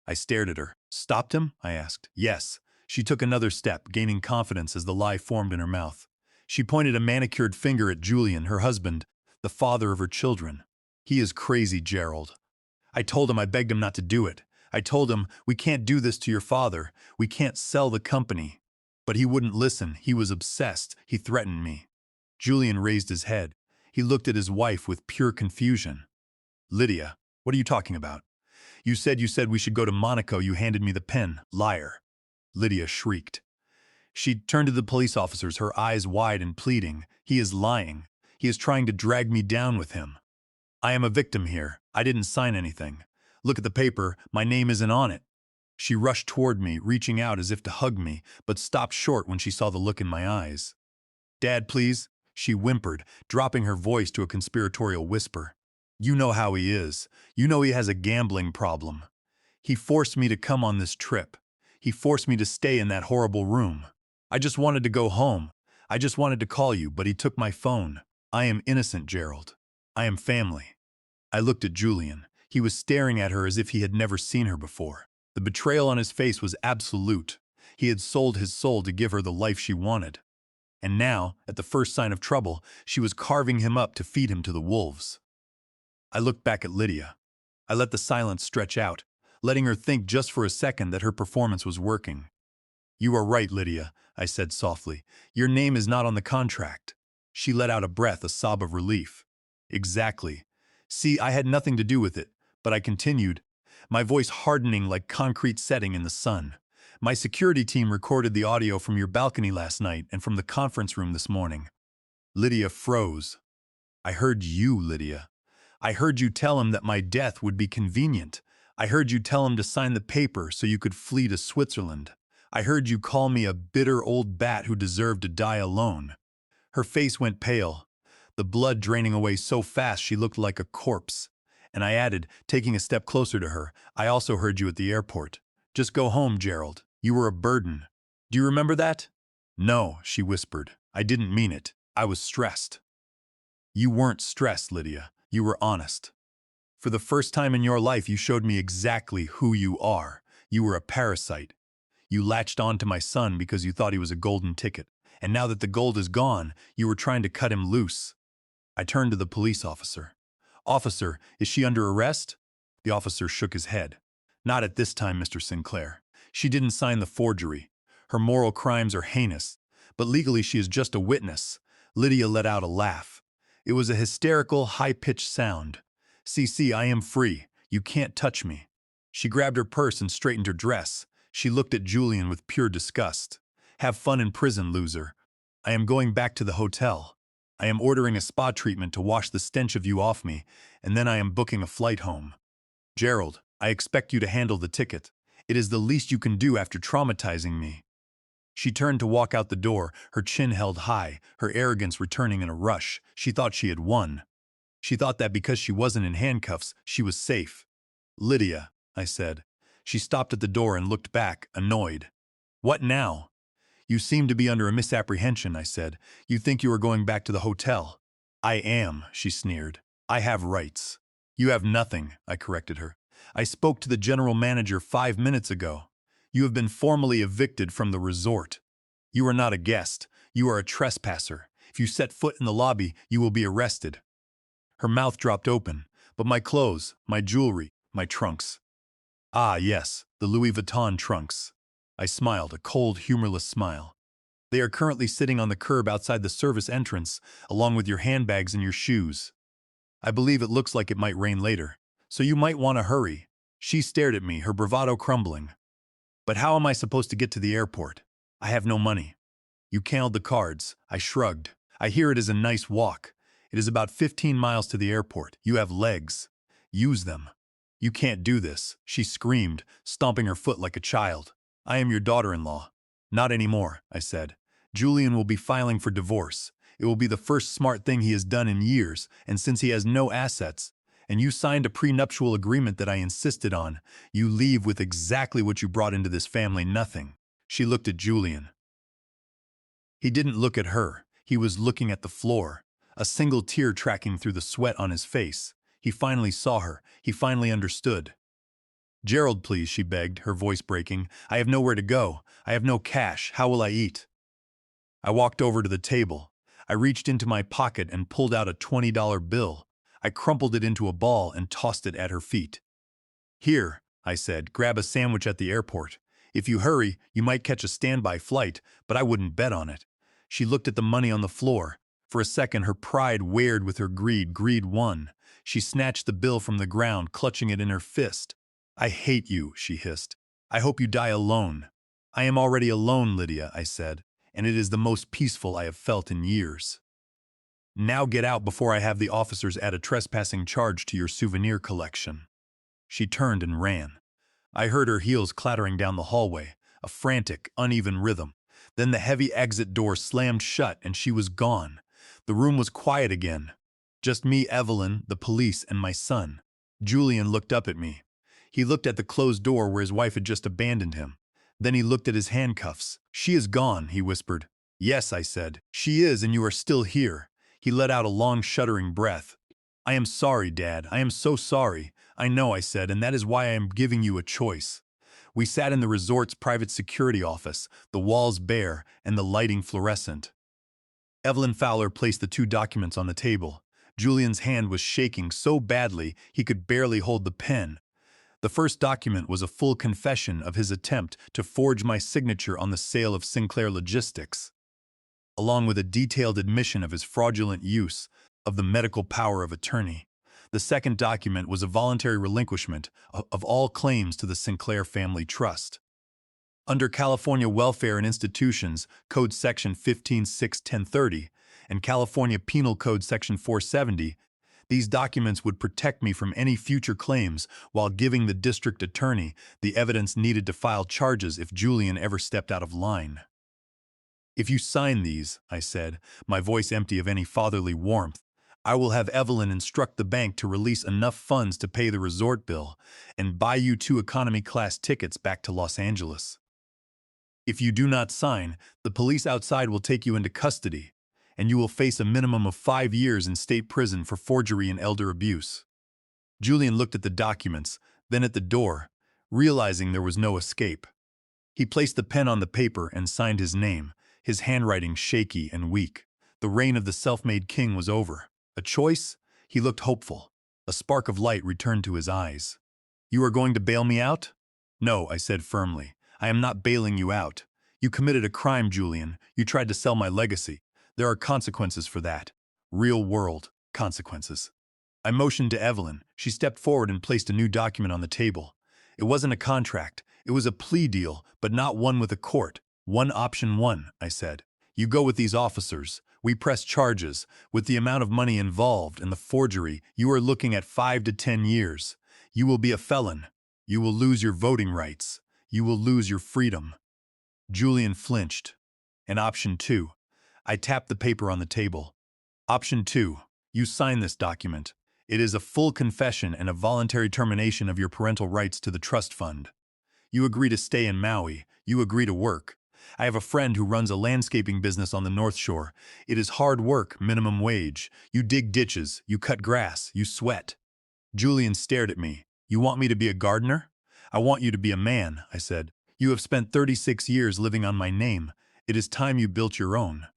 Speaker 1: I stared at her. "Stopped him?" I asked. "Yes." She took another step, gaining confidence as the lie formed in her mouth. She pointed a manicured finger at Julian, her husband, the father of her children. "He is crazy, Gerald. I told him, I begged him not to do it. I told him, we can't do this to your father. We can't sell the company. But he wouldn't listen. He was obsessed. He threatened me." Julian raised his head. He looked at his wife with pure confusion. "Lydia, what are you talking about? You said we should go to Monaco. You handed me the pen. Liar." Lydia shrieked. She turned to the police officers, her eyes wide and pleading. "He is lying. He is trying to drag me down with him. I am a victim here. I didn't sign anything. Look at the paper. My name isn't on it." She rushed toward me, reaching out as if to hug me, but stopped short when she saw the look in my eyes. "Dad, please," she whimpered, dropping her voice to a conspiratorial whisper. "You know how he is. You know he has a gambling problem. He forced me to come on this trip. He forced me to stay in that horrible room. I just wanted to go home. I just wanted to call you, but he took my phone. I am innocent, Gerald. I am family." I looked at Julian. He was staring at her as if he had never seen her before. The betrayal on his face was absolute. He had sold his soul to give her the life she wanted. And now, at the first sign of trouble, she was carving him up to feed him to the wolves. I looked back at Lydia. I let the silence stretch out, letting her think just for a second that her performance was working. "You are right, Lydia," I said softly. "Your name is not on the contract." She let out a breath, a sob of relief. Exactly. See, I had nothing to do with it, but I continued, my voice hardening like concrete setting in the sun. My security team recorded the audio from your balcony last night and from the conference room this morning. Lydia froze. I heard you, Lydia. I heard you tell him that my death would be convenient. I heard you tell him to sign the paper so you could flee to Switzerland. I heard you call me a bitter old bat who deserved to die alone. Her face went pale, the blood draining away so fast she looked like a corpse. And I added, taking a step closer to her, I also heard you at the airport. Just go home, Gerald. You were a burden. Do you remember that? No, she whispered. I didn't mean it. I was stressed. You weren't stressed, Lydia. You were honest. For the first time in your life, you showed me exactly who you are. You were a parasite. You latched on to my son because you thought he was a golden ticket. And now that the gold is gone, you were trying to cut him loose. I turned to the police officer. Officer, is she under arrest? The officer shook his head. Not at this time, Mr. Sinclair. She didn't sign the forgery. Her moral crimes are heinous, but legally she is just a witness. Lydia let out a laugh. It was a hysterical, high-pitched sound. CC, I am free. You can't touch me. She grabbed her purse and straightened her dress. She looked at Julian with pure disgust. Have fun in prison, loser. I am going back to the hotel. I am ordering a spa treatment to wash the stench of you off me, and then I am booking a flight home. Gerald, I expect you to handle the ticket. It is the least you can do after traumatizing me. She turned to walk out the door, her chin held high, her arrogance returning in a rush. She thought she had won. She thought that because she wasn't in handcuffs, she was safe. Lydia, I said. She stopped at the door and looked back, annoyed. What now? You seem to be under a misapprehension, I said. You think you are going back to the hotel. I am, she sneered. I have rights. You have nothing, I corrected her. I spoke to the general manager 5 minutes ago. You have been formally evicted from the resort. You are not a guest. You are a trespasser. If you set foot in the lobby, you will be arrested. Her mouth dropped open. But my clothes, my jewelry, my trunks. Ah, yes, the Louis Vuitton trunks. I smiled, a cold, humorless smile. They are currently sitting on the curb outside the service entrance, along with your handbags and your shoes. I believe it looks like it might rain later, so you might want to hurry. She stared at me, her bravado crumbling. But how am I supposed to get to the airport? I have no money. You counted the cards. I shrugged. I hear it is a nice walk. It is about 15 miles to the airport. You have legs. Use them. You can't do this, she screamed, stomping her foot like a child. I am your daughter-in-law. Not anymore, I said. Julian will be filing for divorce. It will be the first smart thing he has done in years, and since he has no assets, and you signed a prenuptial agreement that I insisted on, you leave with exactly what you brought into this family, nothing. She looked at Julian. He didn't look at her. He was looking at the floor, a single tear tracking through the sweat on his face. He finally saw her. He finally understood. Gerald, please, she begged, her voice breaking. I have nowhere to go. I have no cash. How will I eat? I walked over to the table. I reached into my pocket and pulled out a $20 bill. I crumpled it into a ball and tossed it at her feet. Here, I said, grab a sandwich at the airport. If you hurry, you might catch a standby flight, but I wouldn't bet on it. She looked at the money on the floor. For a second, her pride wared with her greed. Greed won. She snatched the bill from the ground, clutching it in her fist. I hate you, she hissed. I hope you die alone. I am already alone, Lydia, I said, and it is the most peaceful I have felt in years. Now get out before I have the officers add a trespassing charge to your souvenir collection. She turned and ran. I heard her heels clattering down the hallway, a frantic, uneven rhythm. Then the heavy exit door slammed shut and she was gone. The room was quiet again. Just me, Evelyn, the police, and my son. Julian looked up at me. He looked at the closed door where his wife had just abandoned him. Then he looked at his handcuffs. She is gone, he whispered. Yes, I said. She is, and you are still here. He let out a long, shuddering breath. I am sorry, Dad. I am so sorry. I know, I said, and that is why I am giving you a choice. We sat in the resort's private security office, the walls bare and the lighting fluorescent. Evelyn Fowler placed the 2 documents on the table. Julian's hand was shaking so badly he could barely hold the pen. The first document was a full confession of his attempt to forge my signature on the sale of Sinclair Logistics, along with a detailed admission of his fraudulent use of the medical power of attorney. The second document was a voluntary relinquishment of all claims to the Sinclair Family Trust. Under California Welfare and Institutions Code Section 15.6.1030 and California Penal Code Section 470, these documents would protect me from any future claims while giving the district attorney the evidence needed to file charges if Julian ever stepped out of line. "If you sign these," I said, my voice empty of any fatherly warmth, "I will have Evelyn instruct the bank to release enough funds to pay the resort bill and buy you 2 economy-class tickets back to Los Angeles. If you do not sign, the police outside will take you into custody, and you will face a minimum of 5 years in state prison for forgery and elder abuse." Julian looked at the documents, then at the door, realizing there was no escape. He placed the pen on the paper and signed his name, his handwriting shaky and weak. The reign of the self-made king was over. A choice? He looked hopeful. A spark of light returned to his eyes. "You are going to bail me out?" "No," I said firmly. "I am not bailing you out. You committed a crime, Julian. You tried to sell my legacy. There are consequences for that. Real-world consequences." I motioned to Evelyn. She stepped forward and placed a new document on the table. It wasn't a contract. It was a plea deal, but not one with a court. "One option one," I said. "You go with these officers. We press charges. With the amount of money involved and the forgery, you are looking at 5 to 10 years. You will be a felon. You will lose your voting rights. You will lose your freedom." Julian flinched. "And option 2. I tapped the paper on the table. "Option 2. You sign this document. It is a full confession and a voluntary termination of your parental rights to the trust fund. You agree to stay in Maui. You agree to work. I have a friend who runs a landscaping business on the North Shore. It is hard work, minimum wage. You dig ditches, you cut grass, you sweat." Julian stared at me. "You want me to be a gardener?" "I want you to be a man," I said. "You have spent 36 years living on my name. It is time you built your own.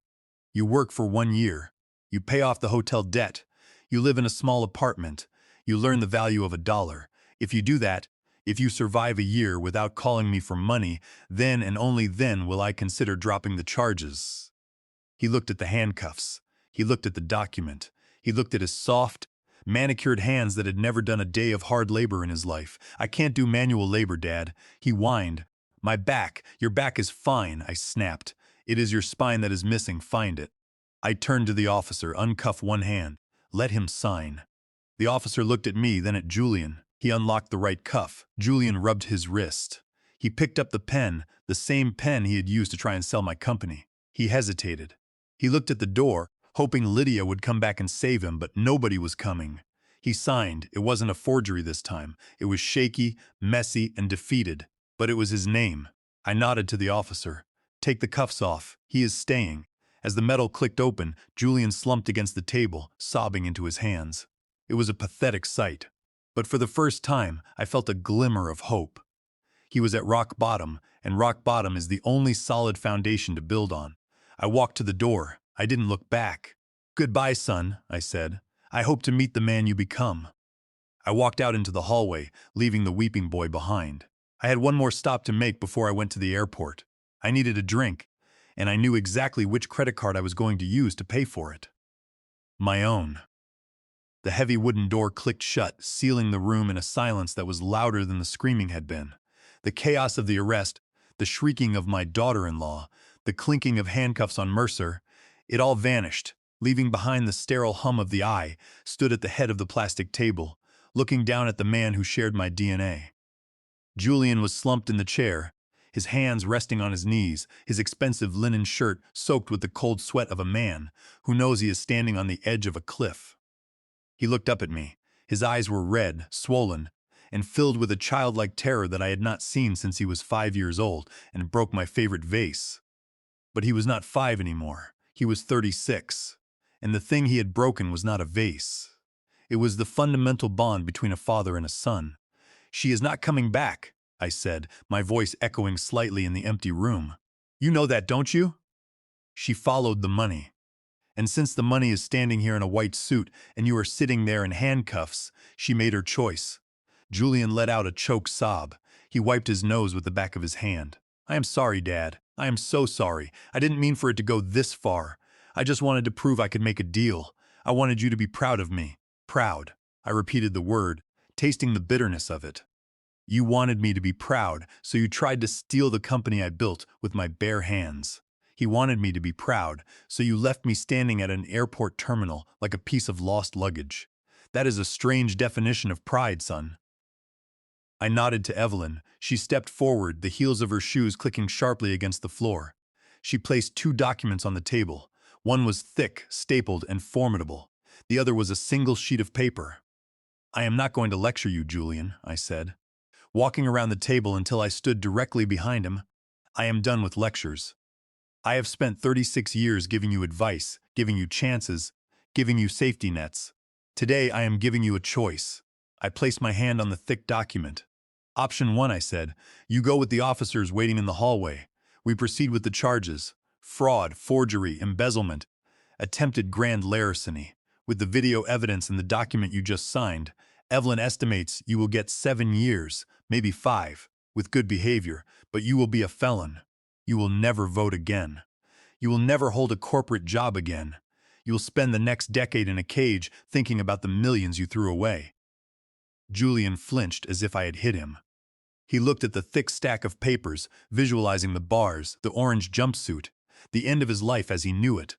Speaker 1: You work for 1 year. You pay off the hotel debt. You live in a small apartment. You learn the value of $1. If you do that, if you survive a year without calling me for money, then and only then will I consider dropping the charges." He looked at the handcuffs. He looked at the document. He looked at his soft, manicured hands that had never done a day of hard labor in his life. "I can't do manual labor, Dad," he whined. "My back, your back is fine," I snapped. "It is your spine that is missing, find it." I turned to the officer, uncuffed one hand. "Let him sign." The officer looked at me, then at Julian. He unlocked the right cuff. Julian rubbed his wrist. He picked up the pen, the same pen he had used to try and sell my company. He hesitated. He looked at the door, hoping Lydia would come back and save him, but nobody was coming. He signed. It wasn't a forgery this time. It was shaky, messy, and defeated. But it was his name. I nodded to the officer. "Take the cuffs off. He is staying." As the metal clicked open, Julian slumped against the table, sobbing into his hands. It was a pathetic sight. But for the first time, I felt a glimmer of hope. He was at rock bottom, and rock bottom is the only solid foundation to build on. I walked to the door. I didn't look back. "Goodbye, son," I said. "I hope to meet the man you become." I walked out into the hallway, leaving the weeping boy behind. I had one more stop to make before I went to the airport. I needed a drink, and I knew exactly which credit card I was going to use to pay for it. My own. The heavy wooden door clicked shut, sealing the room in a silence that was louder than the screaming had been. The chaos of the arrest, the shrieking of my daughter-in-law, the clinking of handcuffs on Mercer, it all vanished. Leaving behind the sterile hum of the I stood at the head of the plastic table, looking down at the man who shared my DNA. Julian was slumped in the chair, his hands resting on his knees, his expensive linen shirt soaked with the cold sweat of a man who knows he is standing on the edge of a cliff. He looked up at me. His eyes were red, swollen, and filled with a childlike terror that I had not seen since he was 5 years old and broke my favorite vase. But he was not 5 anymore. He was 36. And the thing he had broken was not a vase. It was the fundamental bond between a father and a son. "She is not coming back," I said, my voice echoing slightly in the empty room. "You know that, don't you?" "She followed the money. And since the money is standing here in a white suit and you are sitting there in handcuffs, she made her choice." Julian let out a choked sob. He wiped his nose with the back of his hand. "I am sorry, Dad. I am so sorry. I didn't mean for it to go this far. I just wanted to prove I could make a deal. I wanted you to be proud of me. Proud. I repeated the word, tasting the bitterness of it. You wanted me to be proud, so you tried to steal the company I built with my bare hands. He wanted me to be proud, so you left me standing at an airport terminal like a piece of lost luggage. That is a strange definition of pride, son. I nodded to Evelyn. She stepped forward, the heels of her shoes clicking sharply against the floor. She placed two documents on the table. One was thick, stapled, and formidable. The other was a single sheet of paper. I am not going to lecture you, Julian, I said, walking around the table until I stood directly behind him. I am done with lectures. I have spent 36 years giving you advice, giving you chances, giving you safety nets. Today I am giving you a choice. I placed my hand on the thick document. Option 1, I said, you go with the officers waiting in the hallway. We proceed with the charges: fraud, forgery, embezzlement, attempted grand larceny. With the video evidence and the document you just signed, Evelyn estimates you will get 7 years, maybe 5, with good behavior, but you will be a felon. You will never vote again. You will never hold a corporate job again. You will spend the next decade in a cage thinking about the millions you threw away. Julian flinched as if I had hit him. He looked at the thick stack of papers, visualizing the bars, the orange jumpsuit, the end of his life as he knew it.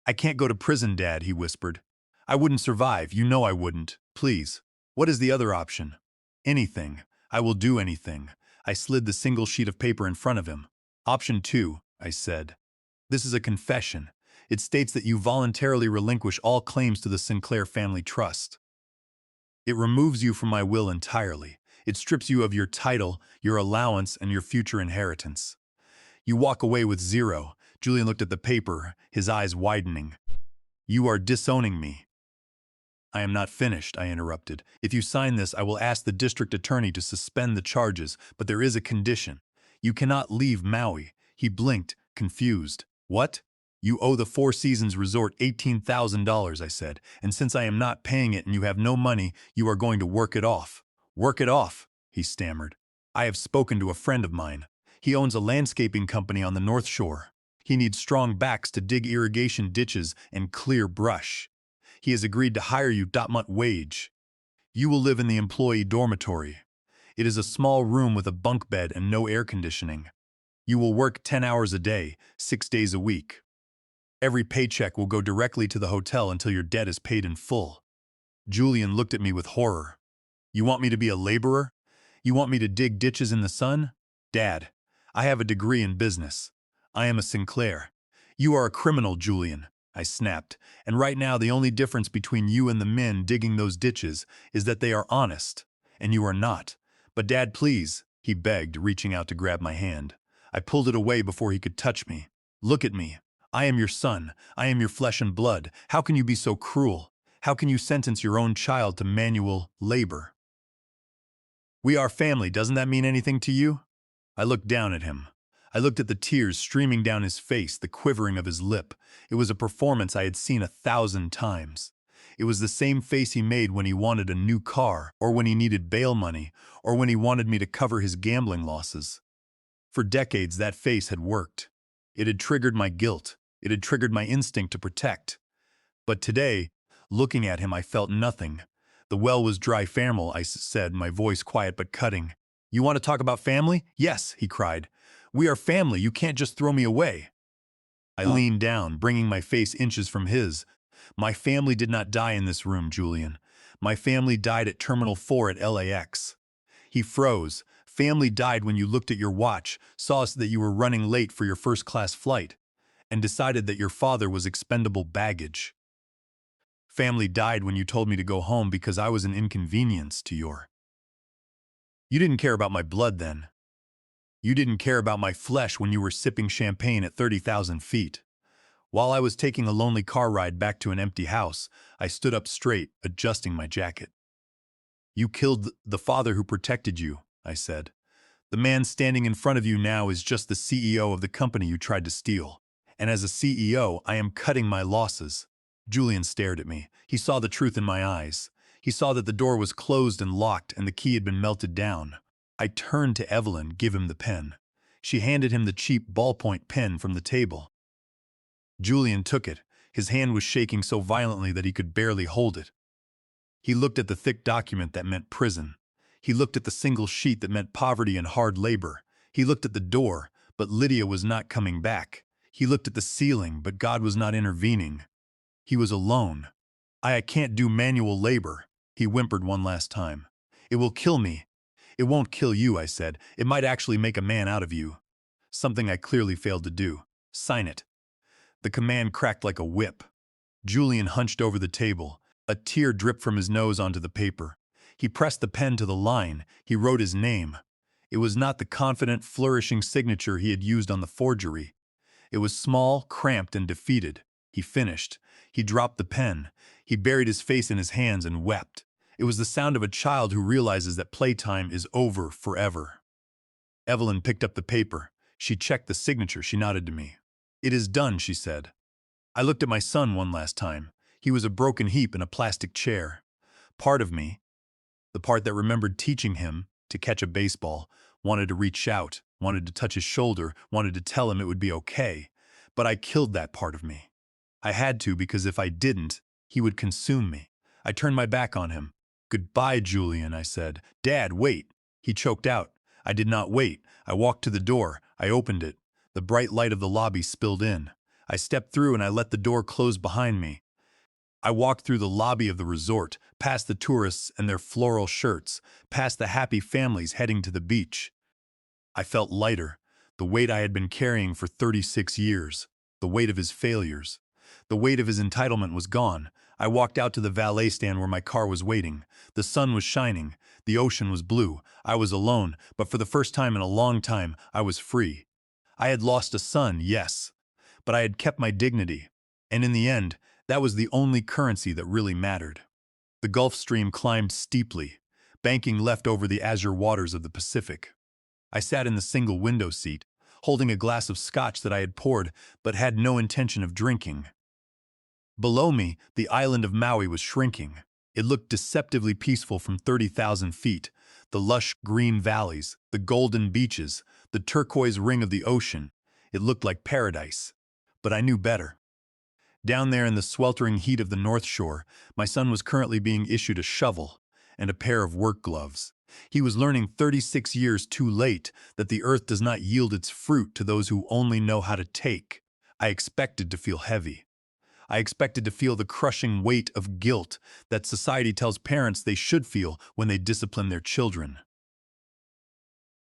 Speaker 1: I can't go to prison, Dad, he whispered. I wouldn't survive, you know I wouldn't. Please. What is the other option? Anything. I will do anything. I slid the single sheet of paper in front of him. Option 2, I said. This is a confession. It states that you voluntarily relinquish all claims to the Sinclair family trust. It removes you from my will entirely. It strips you of your title, your allowance, and your future inheritance. You walk away with 0. Julian looked at the paper, his eyes widening. You are disowning me. I am not finished, I interrupted. If you sign this, I will ask the district attorney to suspend the charges, but there is a condition. You cannot leave Maui. He blinked, confused. What? You owe the Four Seasons Resort $18,000, I said, and since I am not paying it and you have no money, you are going to work it off. Work it off, he stammered. I have spoken to a friend of mine. He owns a landscaping company on the North Shore. He needs strong backs to dig irrigation ditches and clear brush. He has agreed to hire you .month wage. You will live in the employee dormitory. It is a small room with a bunk bed and no air conditioning. You will work 10 hours a day, 6 days a week. Every paycheck will go directly to the hotel until your debt is paid in full. Julian looked at me with horror. You want me to be a laborer? You want me to dig ditches in the sun? Dad, I have a degree in business. I am a Sinclair. You are a criminal, Julian, I snapped, and right now the only difference between you and the men digging those ditches is that they are honest, and you are not. But Dad, please, he begged, reaching out to grab my hand. I pulled it away before he could touch me. Look at me. I am your son. I am your flesh and blood. How can you be so cruel? How can you sentence your own child to manual labor? We are family, doesn't that mean anything to you? I looked down at him. I looked at the tears streaming down his face, the quivering of his lip. It was a performance I had seen 1,000 times. It was the same face he made when he wanted a new car, or when he needed bail money, or when he wanted me to cover his gambling losses. For decades, that face had worked. It had triggered my guilt. It had triggered my instinct to protect. But today, looking at him, I felt nothing. The well was dry. Family, I said, my voice quiet but cutting. You want to talk about family? Yes, he cried. We are family. You can't just throw me away. I leaned down, bringing my face inches from his. My family did not die in this room, Julian. My family died at Terminal 4 at LAX. He froze. Family died when you looked at your watch, saw that you were running late for your first-class flight, and decided that your father was expendable baggage. Family died when you told me to go home because I was an inconvenience to your... You didn't care about my blood then. You didn't care about my flesh when you were sipping champagne at 30,000 feet. While I was taking a lonely car ride back to an empty house, I stood up straight, adjusting my jacket. You killed the father who protected you, I said. The man standing in front of you now is just the CEO of the company you tried to steal. And as a CEO, I am cutting my losses. Julian stared at me. He saw the truth in my eyes. He saw that the door was closed and locked and the key had been melted down. I turned to Evelyn, give him the pen. She handed him the cheap ballpoint pen from the table. Julian took it. His hand was shaking so violently that he could barely hold it. He looked at the thick document that meant prison. He looked at the single sheet that meant poverty and hard labor. He looked at the door, but Lydia was not coming back. He looked at the ceiling, but God was not intervening. He was alone. I can't do manual labor, he whimpered one last time. It will kill me. It won't kill you, I said. It might actually make a man out of you. Something I clearly failed to do. Sign it. The command cracked like a whip. Julian hunched over the table. A tear dripped from his nose onto the paper. He pressed the pen to the line. He wrote his name. It was not the confident, flourishing signature he had used on the forgery. It was small, cramped, and defeated. He finished. He dropped the pen. He buried his face in his hands and wept. It was the sound of a child who realizes that playtime is over forever. Evelyn picked up the paper. She checked the signature. She nodded to me. It is done, she said. I looked at my son one last time. He was a broken heap in a plastic chair. Part of me, the part that remembered teaching him to catch a baseball, wanted to reach out, wanted to touch his shoulder, wanted to tell him it would be okay. But I killed that part of me. I had to because if I didn't, he would consume me. I turned my back on him. Goodbye, Julian, I said. Dad, wait. He choked out. I did not wait. I walked to the door. I opened it. The bright light of the lobby spilled in. I stepped through and I let the door close behind me. I walked through the lobby of the resort, past the tourists and their floral shirts, past the happy families heading to the beach. I felt lighter, the weight I had been carrying for 36 years, the weight of his failures. The weight of his entitlement was gone. I walked out to the valet stand where my car was waiting. The sun was shining. The ocean was blue. I was alone, but for the first time in a long time, I was free. I had lost a son, yes, but I had kept my dignity. And in the end, that was the only currency that really mattered. The Gulf Stream climbed steeply, banking left over the azure waters of the Pacific. I sat in the single window seat, holding a glass of scotch that I had poured but had no intention of drinking. Below me, the island of Maui was shrinking. It looked deceptively peaceful from 30,000 feet. The lush green valleys, the golden beaches, the turquoise ring of the ocean. It looked like paradise. But I knew better. Down there in the sweltering heat of the North Shore, my son was currently being issued a shovel and a pair of work gloves. He was learning 36 years too late that the earth does not yield its fruit to those who only know how to take. I expected to feel heavy. I expected to feel the crushing weight of guilt that society tells parents they should feel when they discipline their children.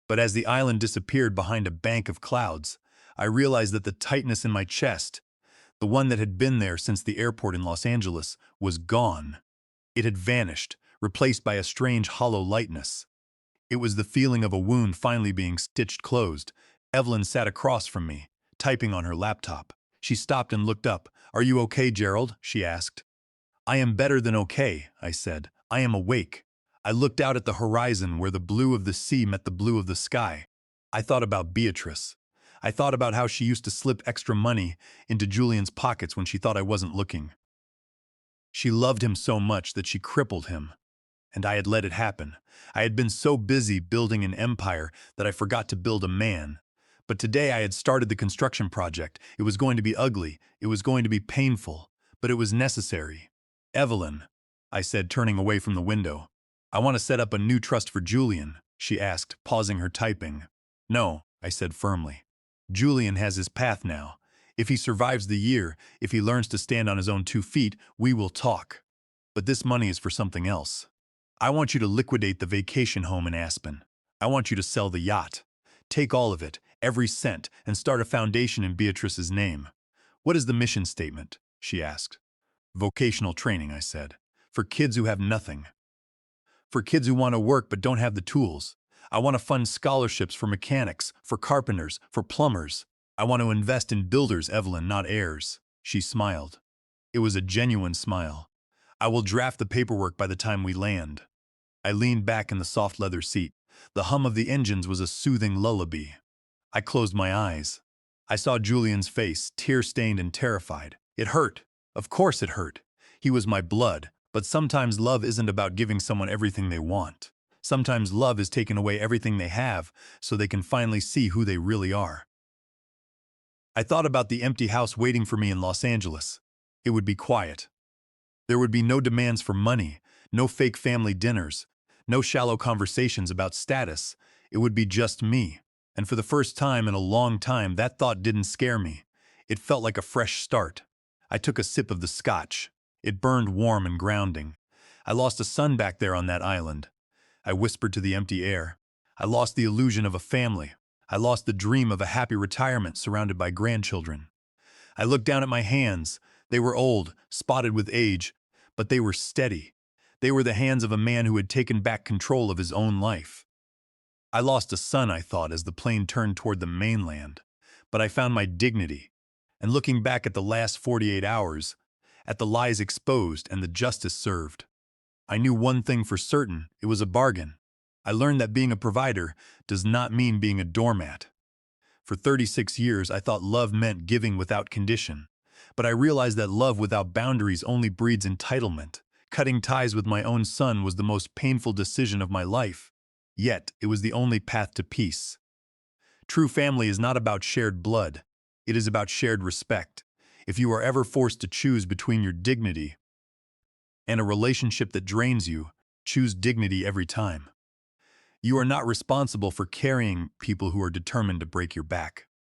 Speaker 1: But as the island disappeared behind a bank of clouds, I realized that the tightness in my chest, the one that had been there since the airport in Los Angeles, was gone. It had vanished, replaced by a strange hollow lightness. It was the feeling of a wound finally being stitched closed. Evelyn sat across from me, typing on her laptop. She stopped and looked up. "Are you okay, Gerald?" she asked. "I am better than okay," I said. "I am awake." I looked out at the horizon where the blue of the sea met the blue of the sky. I thought about Beatrice. I thought about how she used to slip extra money into Julian's pockets when she thought I wasn't looking. She loved him so much that she crippled him. And I had let it happen. I had been so busy building an empire that I forgot to build a man. But today I had started the construction project. It was going to be ugly. It was going to be painful. But it was necessary. "Evelyn," I said, turning away from the window. "I want to set up a new trust for Julian," she asked, pausing her typing. "No," I said firmly. "Julian has his path now. If he survives the year, if he learns to stand on his own 2 feet, we will talk. But this money is for something else. I want you to liquidate the vacation home in Aspen. I want you to sell the yacht. Take all of it, every cent, and start a foundation in Beatrice's name." "What is the mission statement?" she asked. "Vocational training," I said. "For kids who have nothing. For kids who want to work but don't have the tools. I want to fund scholarships for mechanics, for carpenters, for plumbers. I want to invest in builders, Evelyn, not heirs." She smiled. It was a genuine smile. "I will draft the paperwork by the time we land." I leaned back in the soft leather seat. The hum of the engines was a soothing lullaby. I closed my eyes. I saw Julian's face, tear-stained and terrified. It hurt. Of course it hurt. He was my blood. But sometimes love isn't about giving someone everything they want. Sometimes love is taking away everything they have so they can finally see who they really are. I thought about the empty house waiting for me in Los Angeles. It would be quiet. There would be no demands for money, no fake family dinners, no shallow conversations about status. It would be just me. And for the first time in a long time, that thought didn't scare me. It felt like a fresh start. I took a sip of the scotch. It burned warm and grounding. I lost a son back there on that island. I whispered to the empty air. I lost the illusion of a family. I lost the dream of a happy retirement surrounded by grandchildren. I looked down at my hands. They were old, spotted with age, but they were steady. They were the hands of a man who had taken back control of his own life. I lost a son, I thought, as the plane turned toward the mainland. But I found my dignity. And looking back at the last 48 hours, at the lies exposed and the justice served, I knew one thing for certain: it was a bargain. I learned that being a provider does not mean being a doormat. For 36 years, I thought love meant giving without condition. But I realized that love without boundaries only breeds entitlement. Cutting ties with my own son was the most painful decision of my life. Yet, it was the only path to peace. True family is not about shared blood. It is about shared respect. If you are ever forced to choose between your dignity and a relationship that drains you, choose dignity every time. You are not responsible for carrying people who are determined to break your back.